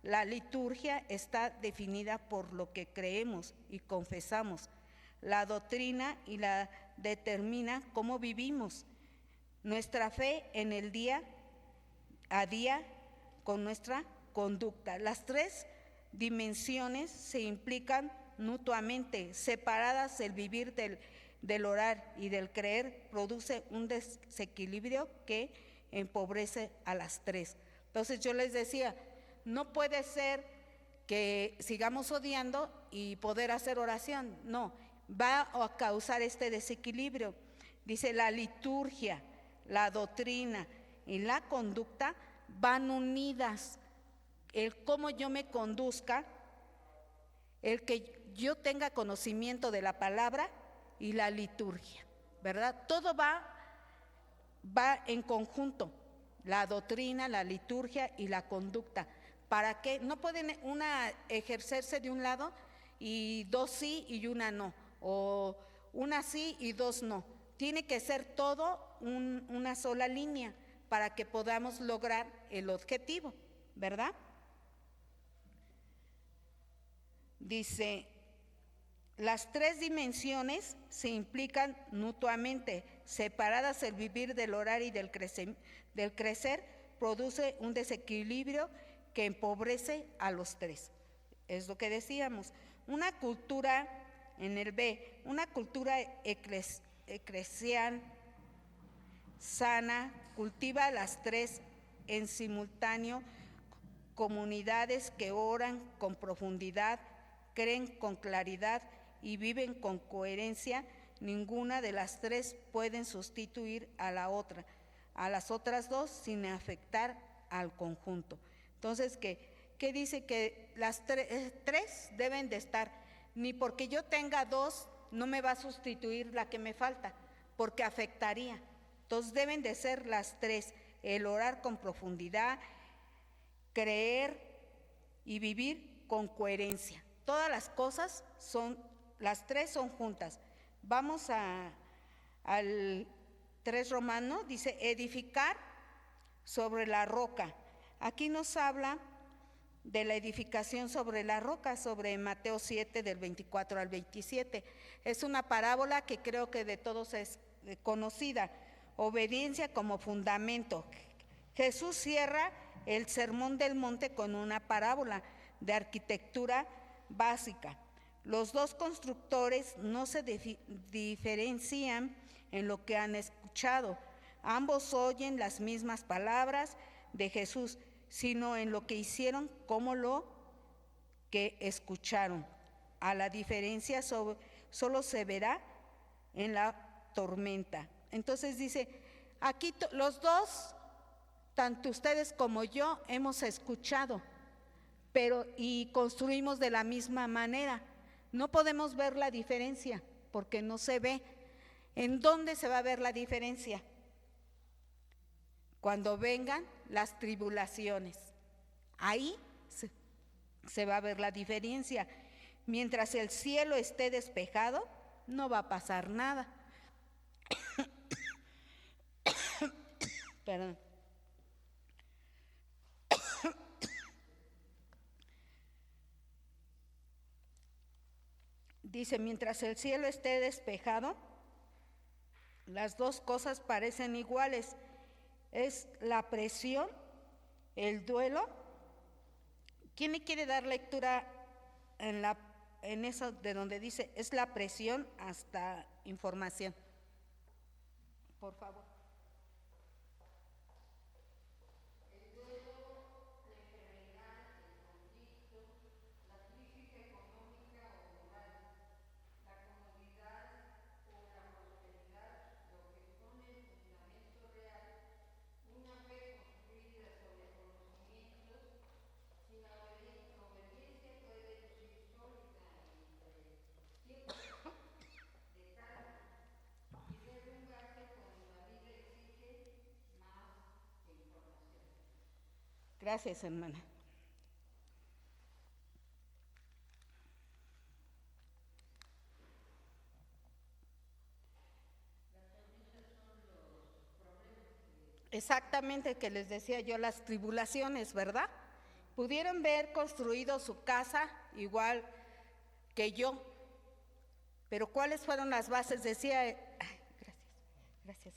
la liturgia está definida por lo que creemos y confesamos. La doctrina y la determina cómo vivimos. nuestra fe en el día a día con nuestra conducta. Las tres dimensiones se implican mutuamente, separadas. El vivir del orar y del creer produce un desequilibrio que empobrece a las tres. Entonces yo les decía, no puede ser que sigamos odiando y poder hacer oración, no, va a causar este desequilibrio. Dice, la liturgia, la doctrina y la conducta van unidas. El cómo yo me conduzca, el que yo tenga conocimiento de la palabra y la liturgia, ¿verdad? Todo va en conjunto, la doctrina, la liturgia y la conducta. ¿Para qué? No pueden una ejercerse de un lado y dos sí y una no, o una sí y dos no. Tiene que ser todo una sola línea para que podamos lograr el objetivo, ¿verdad? Dice, las tres dimensiones se implican mutuamente, separadas. El vivir del orar y del crecer produce un desequilibrio que empobrece a los tres. Es lo que decíamos. Una cultura, en el B, una cultura eclesial sana cultiva las tres en simultáneo. Comunidades que oran con profundidad, creen con claridad y viven con coherencia. Ninguna de las tres pueden sustituir a la otra, a las otras dos, sin afectar al conjunto. Entonces, ¿qué dice? Que las tres deben de estar. Ni porque yo tenga dos, no me va a sustituir la que me falta, porque afectaría. Entonces deben de ser las tres: el orar con profundidad, creer y vivir con coherencia. Todas las cosas las tres son juntas. Vamos al 3 Romano, dice edificar sobre la roca. Aquí nos habla de la edificación sobre la roca, sobre Mateo 7 del 24 al 27. Es una parábola que creo que de todos es conocida. Obediencia como fundamento. Jesús cierra el Sermón del Monte con una parábola de arquitectura básica. Los dos constructores no se diferencian en lo que han escuchado. Ambos oyen las mismas palabras de Jesús, sino en lo que hicieron como lo que escucharon. A la diferencia solo se verá en la tormenta. Entonces dice, aquí los dos, tanto ustedes como yo, hemos escuchado, y construimos de la misma manera. No podemos ver la diferencia porque no se ve. ¿En dónde se va a ver la diferencia? Cuando vengan las tribulaciones. Ahí se va a ver la diferencia. Mientras el cielo esté despejado, no va a pasar nada. Perdón. Dice, mientras el cielo esté despejado, las dos cosas parecen iguales. Es la presión, el duelo. ¿Quién me quiere dar lectura en eso de donde dice, es la presión hasta información? Por favor. Gracias, hermana. Exactamente, que les decía yo, las tribulaciones, ¿verdad? Pudieron ver construido su casa igual que yo, pero ¿cuáles fueron las bases? Decía, gracias.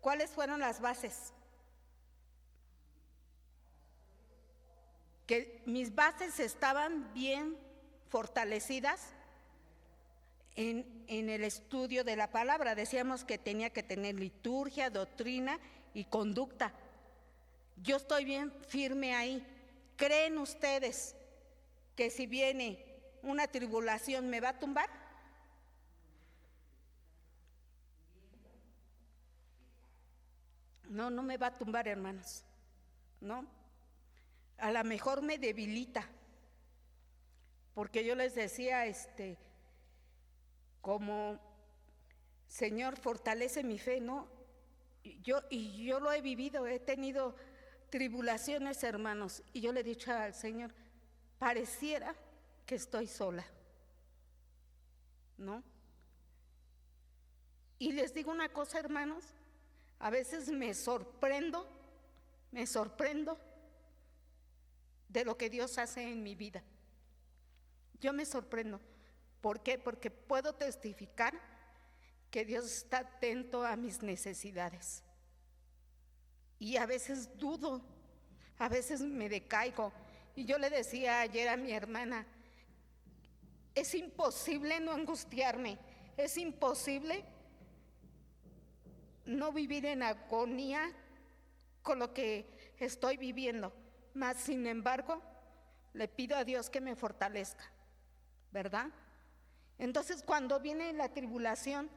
¿Cuáles fueron las bases? Que mis bases estaban bien fortalecidas en el estudio de la palabra. Decíamos que tenía que tener liturgia, doctrina y conducta. Yo estoy bien firme ahí. ¿Creen ustedes que si viene una tribulación me va a tumbar? No, no me va a tumbar, hermanos. No. A lo mejor me debilita. Porque yo les decía, como Señor, fortalece mi fe, ¿no? Yo lo he vivido, he tenido tribulaciones, hermanos, y yo le he dicho al Señor, pareciera que estoy sola, ¿no? Y les digo una cosa, hermanos, a veces me sorprendo de lo que Dios hace en mi vida. Yo me sorprendo. ¿Por qué? Porque puedo testificar que Dios está atento a mis necesidades. Y a veces dudo, a veces me decaigo. Y yo le decía ayer a mi hermana, es imposible no angustiarme, es imposible no vivir en agonía con lo que estoy viviendo. Mas, sin embargo, le pido a Dios que me fortalezca, ¿verdad? Entonces, cuando viene la tribulación,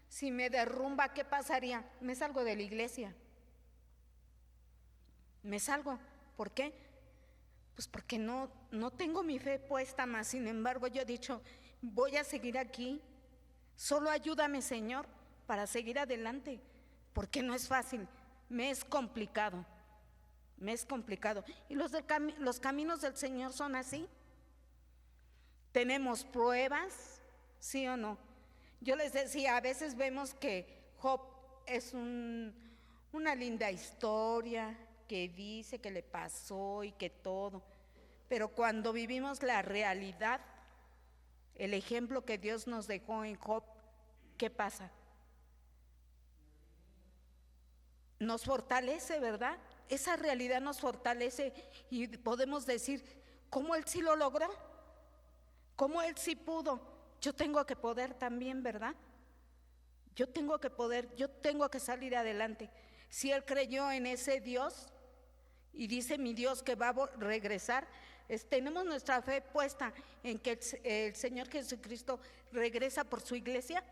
si me derrumba, ¿qué pasaría? Me salgo de la iglesia. Me salgo. ¿Por qué? Pues porque no tengo mi fe puesta más. Sin embargo, yo he dicho, voy a seguir aquí. Solo ayúdame, Señor, para seguir adelante. Porque no es fácil, me es complicado. Me es complicado. Y los caminos del Señor son así. Tenemos pruebas, ¿sí o no? Yo les decía, a veces vemos que Job es una linda historia, que dice que le pasó y que todo. Pero cuando vivimos la realidad, el ejemplo que Dios nos dejó en Job, ¿qué pasa? Nos fortalece, ¿verdad? Esa realidad nos fortalece y podemos decir, ¿cómo él sí lo logró? ¿Cómo él sí pudo? Yo tengo que poder también, ¿verdad? Yo tengo que poder, yo tengo que salir adelante. Si él creyó en ese Dios y dice mi Dios que va a regresar, tenemos nuestra fe puesta en que el Señor Jesucristo regresa por su iglesia.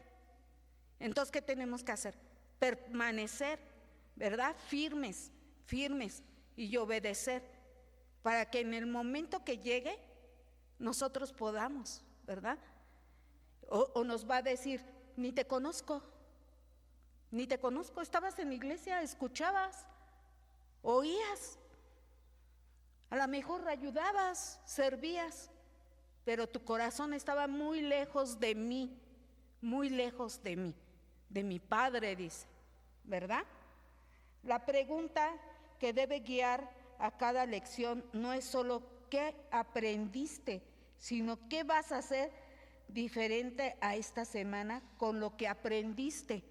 Entonces, ¿qué tenemos que hacer? Permanecer, ¿verdad? Firmes y obedecer para que en el momento que llegue nosotros podamos, ¿verdad? O nos va a decir, ni te conozco, estabas en la iglesia, escuchabas, oías, a lo mejor ayudabas, servías, pero tu corazón estaba muy lejos de mí, de mi Padre, dice, ¿verdad? La pregunta que debe guiar a cada lección no es solo qué aprendiste, sino qué vas a hacer diferente a esta semana con lo que aprendiste.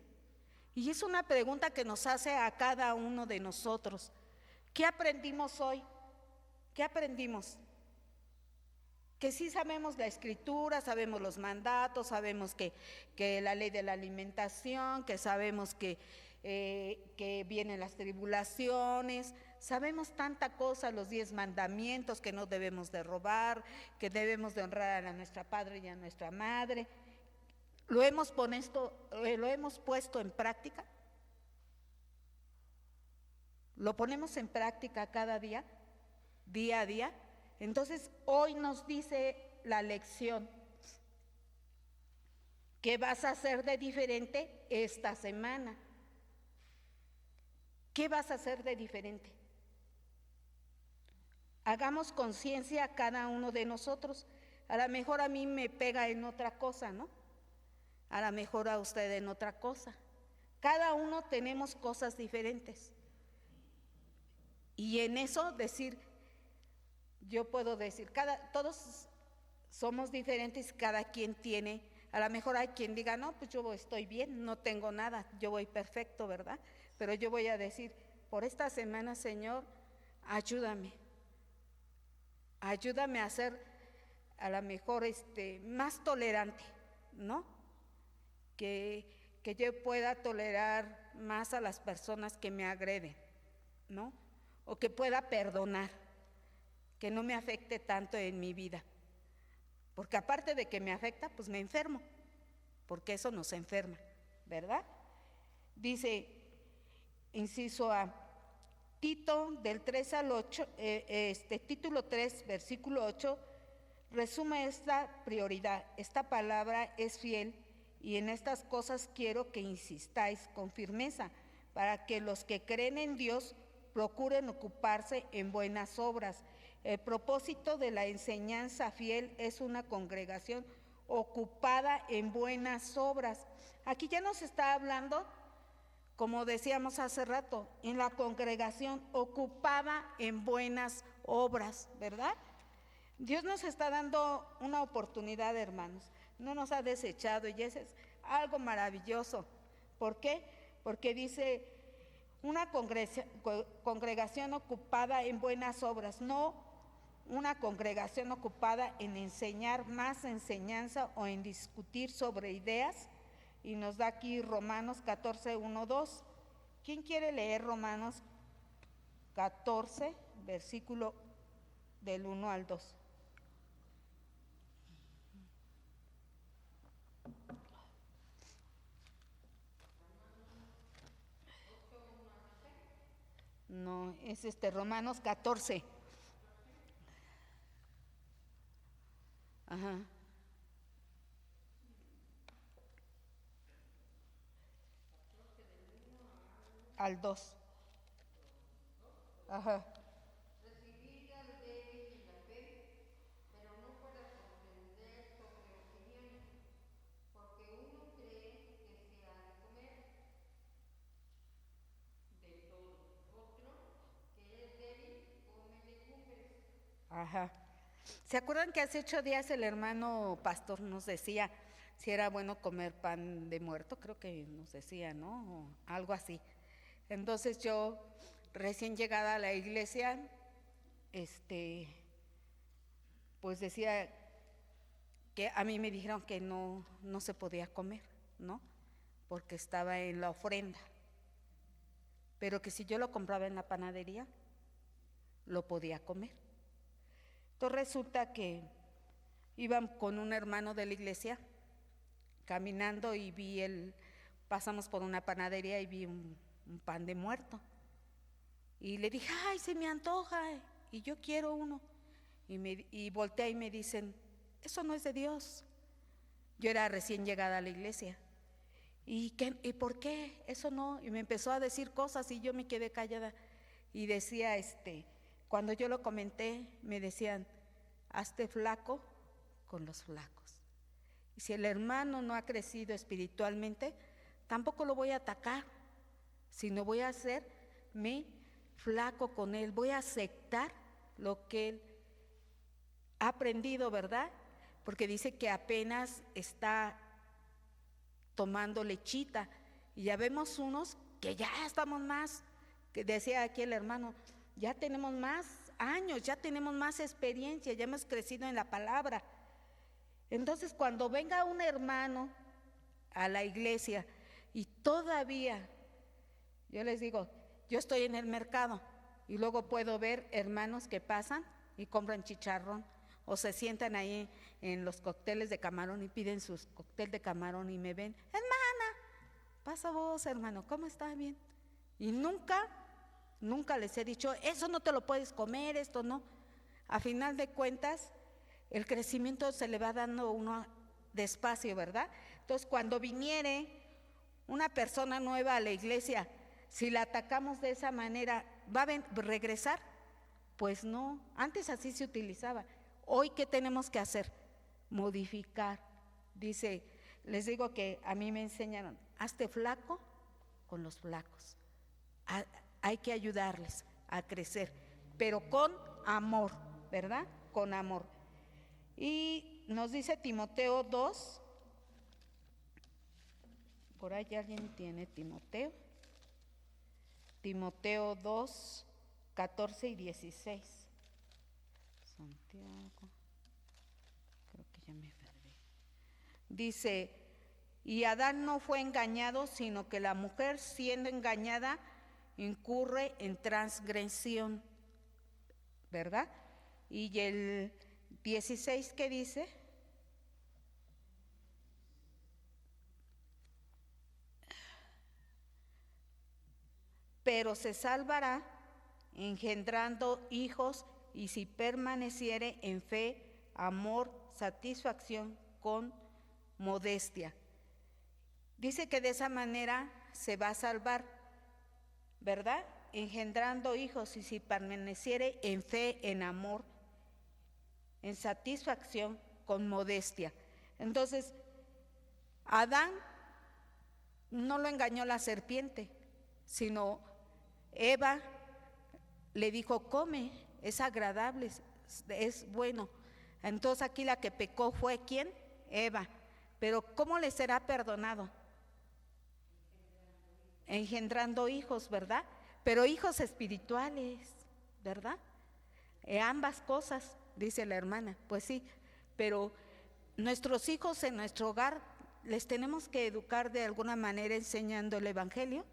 Y es una pregunta que nos hace a cada uno de nosotros. ¿Qué aprendimos hoy? ¿Qué aprendimos? Que sí sabemos la escritura, sabemos los mandatos, sabemos que la ley de la alimentación, que sabemos que vienen las tribulaciones, sabemos tanta cosa, los 10 mandamientos, que no debemos de robar, que debemos de honrar a nuestra padre y a nuestra madre. ¿Lo hemos puesto en práctica? ¿Lo ponemos en práctica cada día a día? Entonces, hoy nos dice la lección, ¿qué vas a hacer de diferente esta semana? ¿Qué vas a hacer de diferente? Hagamos conciencia cada uno de nosotros. A lo mejor a mí me pega en otra cosa, ¿no? A lo mejor a usted en otra cosa. Cada uno tenemos cosas diferentes. Y en eso decir, yo puedo decir, todos somos diferentes, cada quien tiene, a lo mejor hay quien diga, no, pues yo estoy bien, no tengo nada, yo voy perfecto, ¿verdad? pero yo voy a decir, por esta semana, Señor, ayúdame. Ayúdame a ser a lo mejor más tolerante, ¿no? Que yo pueda tolerar más a las personas que me agreden, ¿no? O que pueda perdonar, que no me afecte tanto en mi vida. Porque aparte de que me afecta, pues me enfermo, porque eso nos enferma, ¿verdad? Dice, inciso A, Tito del 3 al 8, título 3, versículo 8, resume esta prioridad. Esta palabra es fiel y en estas cosas quiero que insistáis con firmeza, para que los que creen en Dios procuren ocuparse en buenas obras. El propósito de la enseñanza fiel es una congregación ocupada en buenas obras. Aquí ya nos está hablando, como decíamos hace rato, en la congregación ocupada en buenas obras, ¿verdad? Dios nos está dando una oportunidad, hermanos. No nos ha desechado y eso es algo maravilloso. ¿Por qué? Porque dice una congregación ocupada en buenas obras, no una congregación ocupada en enseñar más enseñanza o en discutir sobre ideas. Y nos da aquí Romanos 14, 1, 2. ¿Quién quiere leer Romanos 14, versículo del 1 al 2? No, es Romanos 14. Ajá. Al 2. Ajá. Recibid al débil en la fe, pero no para contender sobre opiniones, porque uno cree que se ha de comer de todo, otro que es débil come legumbres. Ajá. ¿Se acuerdan que hace 8 días el hermano pastor nos decía si era bueno comer pan de muerto? Creo que nos decía, ¿no? O algo así. Entonces yo, recién llegada a la iglesia, pues decía que a mí me dijeron que no se podía comer, ¿no? Porque estaba en la ofrenda. Pero que si yo lo compraba en la panadería, lo podía comer. Entonces resulta que iban con un hermano de la iglesia caminando y pasamos por una panadería y vi un pan de muerto. Y le dije, ay, se me antoja y yo quiero uno. Y volteé y me dicen, eso no es de Dios. Yo era recién llegada a la iglesia. ¿Y por qué? Eso no. Y me empezó a decir cosas y yo me quedé callada. Y decía, cuando yo lo comenté, me decían, hazte flaco con los flacos. Y si el hermano no ha crecido espiritualmente, tampoco lo voy a atacar, sino voy a hacerme flaco con él, voy a aceptar lo que él ha aprendido, ¿verdad? Porque dice que apenas está tomando lechita y ya vemos unos que ya estamos más, que decía aquí el hermano, ya tenemos más años, ya tenemos más experiencia, ya hemos crecido en la palabra. Entonces cuando venga un hermano a la iglesia y todavía, yo les digo, yo estoy en el mercado y luego puedo ver hermanos que pasan y compran chicharrón o se sientan ahí en los cócteles de camarón y piden sus cócteles de camarón y me ven, hermana, pasa vos, hermano, ¿cómo está? Bien. Y nunca les he dicho, eso no te lo puedes comer, esto no. A final de cuentas, el crecimiento se le va dando uno despacio, ¿verdad? Entonces, cuando viniere una persona nueva a la iglesia, si la atacamos de esa manera, ¿va a regresar? Pues no, antes así se utilizaba. Hoy, ¿qué tenemos que hacer? Modificar. Dice, les digo que a mí me enseñaron, hazte flaco con los flacos. Hay que ayudarles a crecer, pero con amor, ¿verdad? Con amor. Y nos dice Timoteo 2, por ahí alguien tiene Timoteo. Timoteo 2, 14 y 16. Santiago, creo que ya me perdí. Dice, y Adán no fue engañado, sino que la mujer, siendo engañada, incurre en transgresión, ¿verdad? Y el 16, ¿qué dice? Pero se salvará engendrando hijos, y si permaneciere en fe, amor, satisfacción con modestia. Dice que de esa manera se va a salvar, ¿verdad? Engendrando hijos, y si permaneciere en fe, en amor, en satisfacción con modestia. Entonces, Adán no lo engañó la serpiente, sino Eva le dijo, come, es agradable, es bueno. Entonces aquí la que pecó fue ¿quién? Eva. Pero ¿cómo le será perdonado? Engendrando hijos, ¿verdad? Pero hijos espirituales, ¿verdad? Ambas cosas, dice la hermana. Pues sí, pero nuestros hijos en nuestro hogar les tenemos que educar de alguna manera enseñando el evangelio.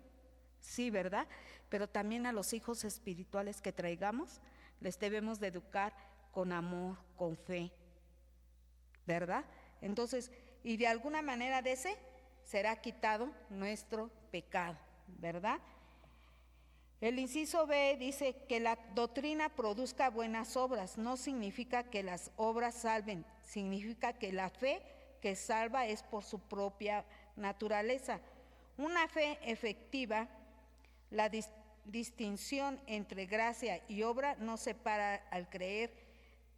Sí, ¿verdad? Pero también a los hijos espirituales que traigamos, les debemos de educar con amor, con fe, ¿verdad? Entonces, y de alguna manera de ese será quitado nuestro pecado, ¿verdad? El inciso B dice que la doctrina produzca buenas obras. No significa que las obras salven, significa que la fe que salva es por su propia naturaleza. Una fe efectiva, la distinción entre gracia y obra no separa al creer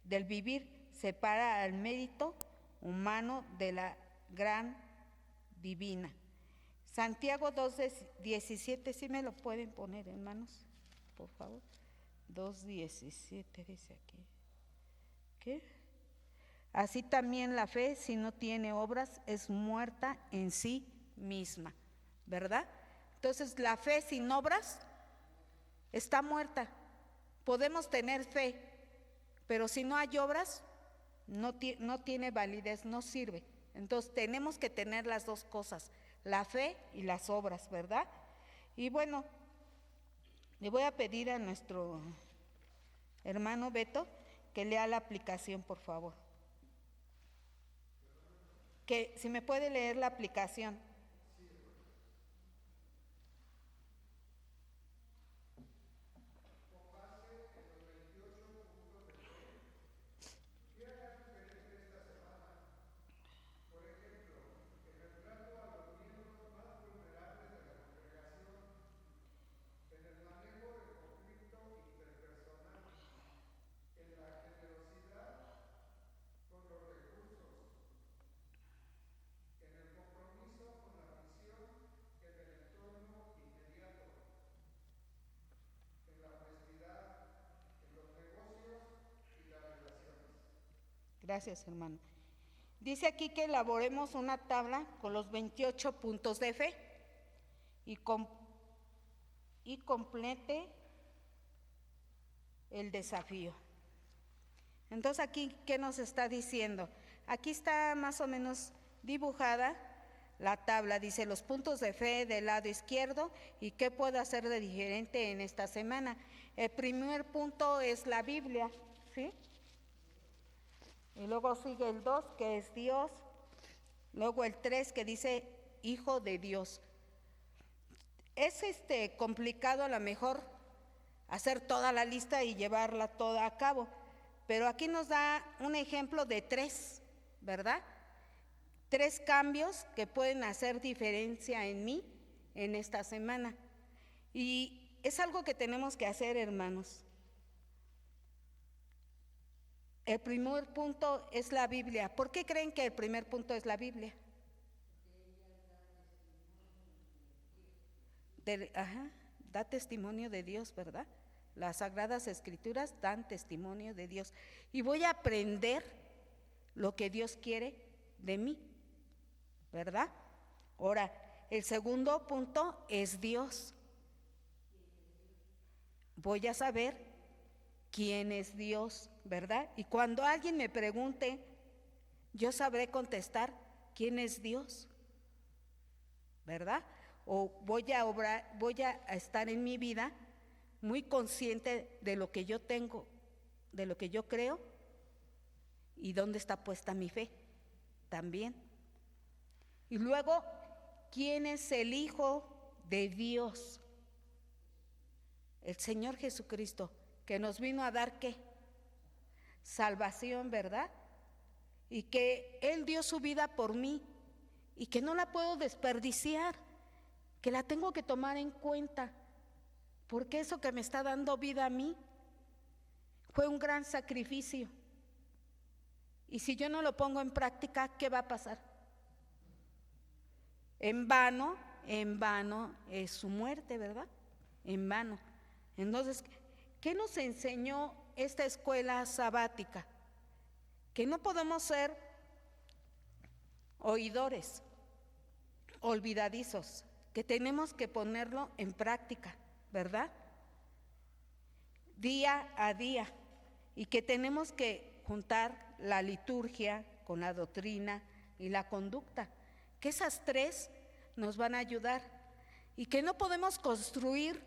del vivir, separa al mérito humano de la gran divina. Santiago 2:17, ¿sí me lo pueden poner, hermanos? Por favor. 2:17 dice aquí. ¿Qué? Así también la fe, si no tiene obras, es muerta en sí misma, ¿verdad? Entonces, la fe sin obras está muerta. Podemos tener fe, pero si no hay obras, no tiene validez, no sirve. Entonces, tenemos que tener las dos cosas, la fe y las obras, ¿verdad? Y bueno, le voy a pedir a nuestro hermano Beto que lea la aplicación, por favor. Que si me puede leer la aplicación. Gracias, hermano. Dice aquí que elaboremos una tabla con los 28 puntos de fe y complete el desafío. Entonces aquí, ¿qué nos está diciendo? Aquí está más o menos dibujada la tabla. Dice los puntos de fe del lado izquierdo y qué puedo hacer de diferente en esta semana. El primer punto es la Biblia, ¿sí? Y luego sigue el 2, que es Dios. Luego el 3, que dice Hijo de Dios. Es complicado a lo mejor hacer toda la lista y llevarla toda a cabo, pero aquí nos da un ejemplo de 3, ¿verdad? 3 cambios que pueden hacer diferencia en mí en esta semana. Y es algo que tenemos que hacer, hermanos. El primer punto es la Biblia. ¿Por qué creen que el primer punto es la Biblia? Da testimonio de Dios, ¿verdad? Las Sagradas Escrituras dan testimonio de Dios. Y voy a aprender lo que Dios quiere de mí, ¿verdad? Ahora, el segundo punto es Dios. voy a saber quién es Dios, ¿verdad? Y cuando alguien me pregunte, yo sabré contestar quién es Dios, ¿verdad? O voy a estar en mi vida muy consciente de lo que yo tengo, de lo que yo creo y dónde está puesta mi fe también. Y luego, ¿quién es el Hijo de Dios? El Señor Jesucristo, que nos vino a dar ¿qué? Salvación, ¿verdad? Y que Él dio su vida por mí y que no la puedo desperdiciar, que la tengo que tomar en cuenta, porque eso que me está dando vida a mí fue un gran sacrificio. Y si yo no lo pongo en práctica, ¿qué va a pasar? En vano es su muerte, ¿verdad? En vano. Entonces, ¿qué nos enseñó esta escuela sabática? Que no podemos ser oidores, olvidadizos, que tenemos que ponerlo en práctica, ¿verdad? Día a día, y que tenemos que juntar la liturgia con la doctrina y la conducta, que esas tres nos van a ayudar, y que no podemos construir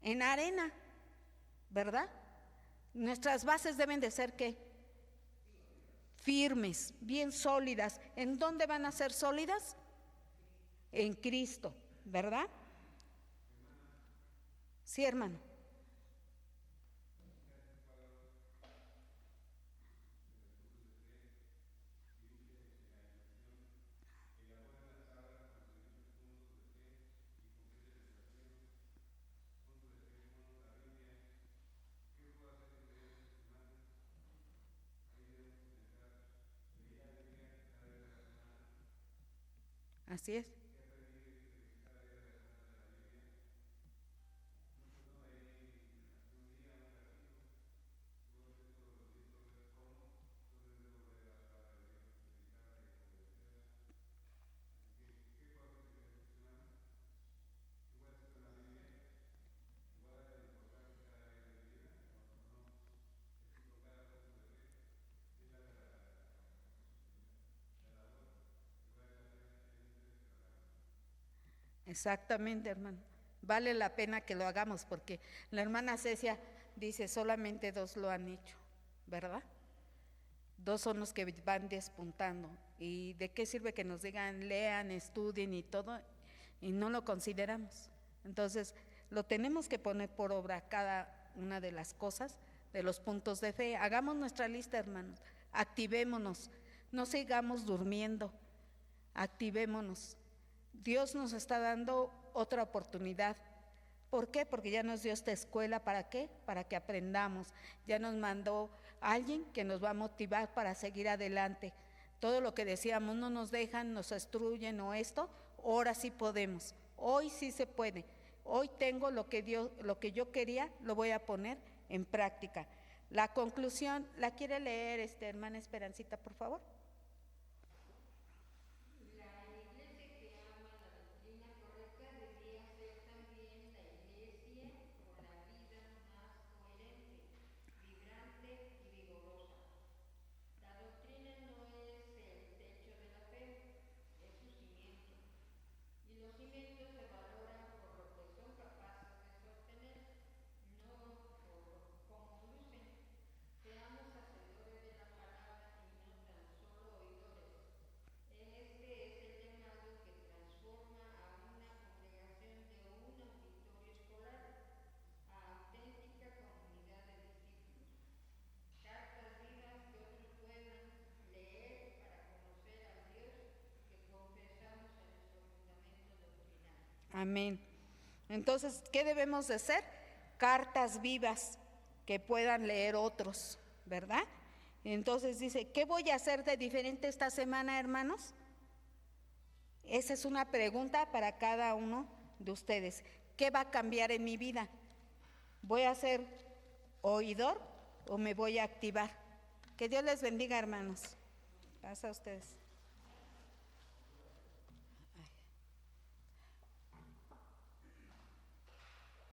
en arena, ¿verdad? Nuestras bases deben de ser ¿qué? Firmes, bien sólidas. ¿En dónde van a ser sólidas? En Cristo, ¿verdad? Sí, hermano. Así es. Exactamente, hermano. Vale la pena que lo hagamos porque la hermana Cecia dice, solamente 2 lo han hecho, ¿verdad? 2 son los que van despuntando. ¿Y de qué sirve que nos digan, lean, estudien y todo, y no lo consideramos? Entonces, lo tenemos que poner por obra cada una de las cosas, de los puntos de fe. Hagamos nuestra lista, hermanos. Activémonos. No sigamos durmiendo. Activémonos. Dios nos está dando otra oportunidad. ¿Por qué? Porque ya nos dio esta escuela, ¿para qué? Para que aprendamos. Ya nos mandó alguien que nos va a motivar para seguir adelante. Todo lo que decíamos, no nos dejan, nos destruyen o esto, ahora sí podemos. Hoy sí se puede. Hoy tengo lo que yo quería, lo voy a poner en práctica. La conclusión, ¿la quiere leer hermana Esperancita, por favor? Amén. Entonces, ¿qué debemos de hacer? Cartas vivas que puedan leer otros, ¿verdad? Entonces dice, ¿qué voy a hacer de diferente esta semana, hermanos? Esa es una pregunta para cada uno de ustedes. ¿Qué va a cambiar en mi vida? ¿Voy a ser oidor o me voy a activar? Que Dios les bendiga, hermanos. Pasa a ustedes.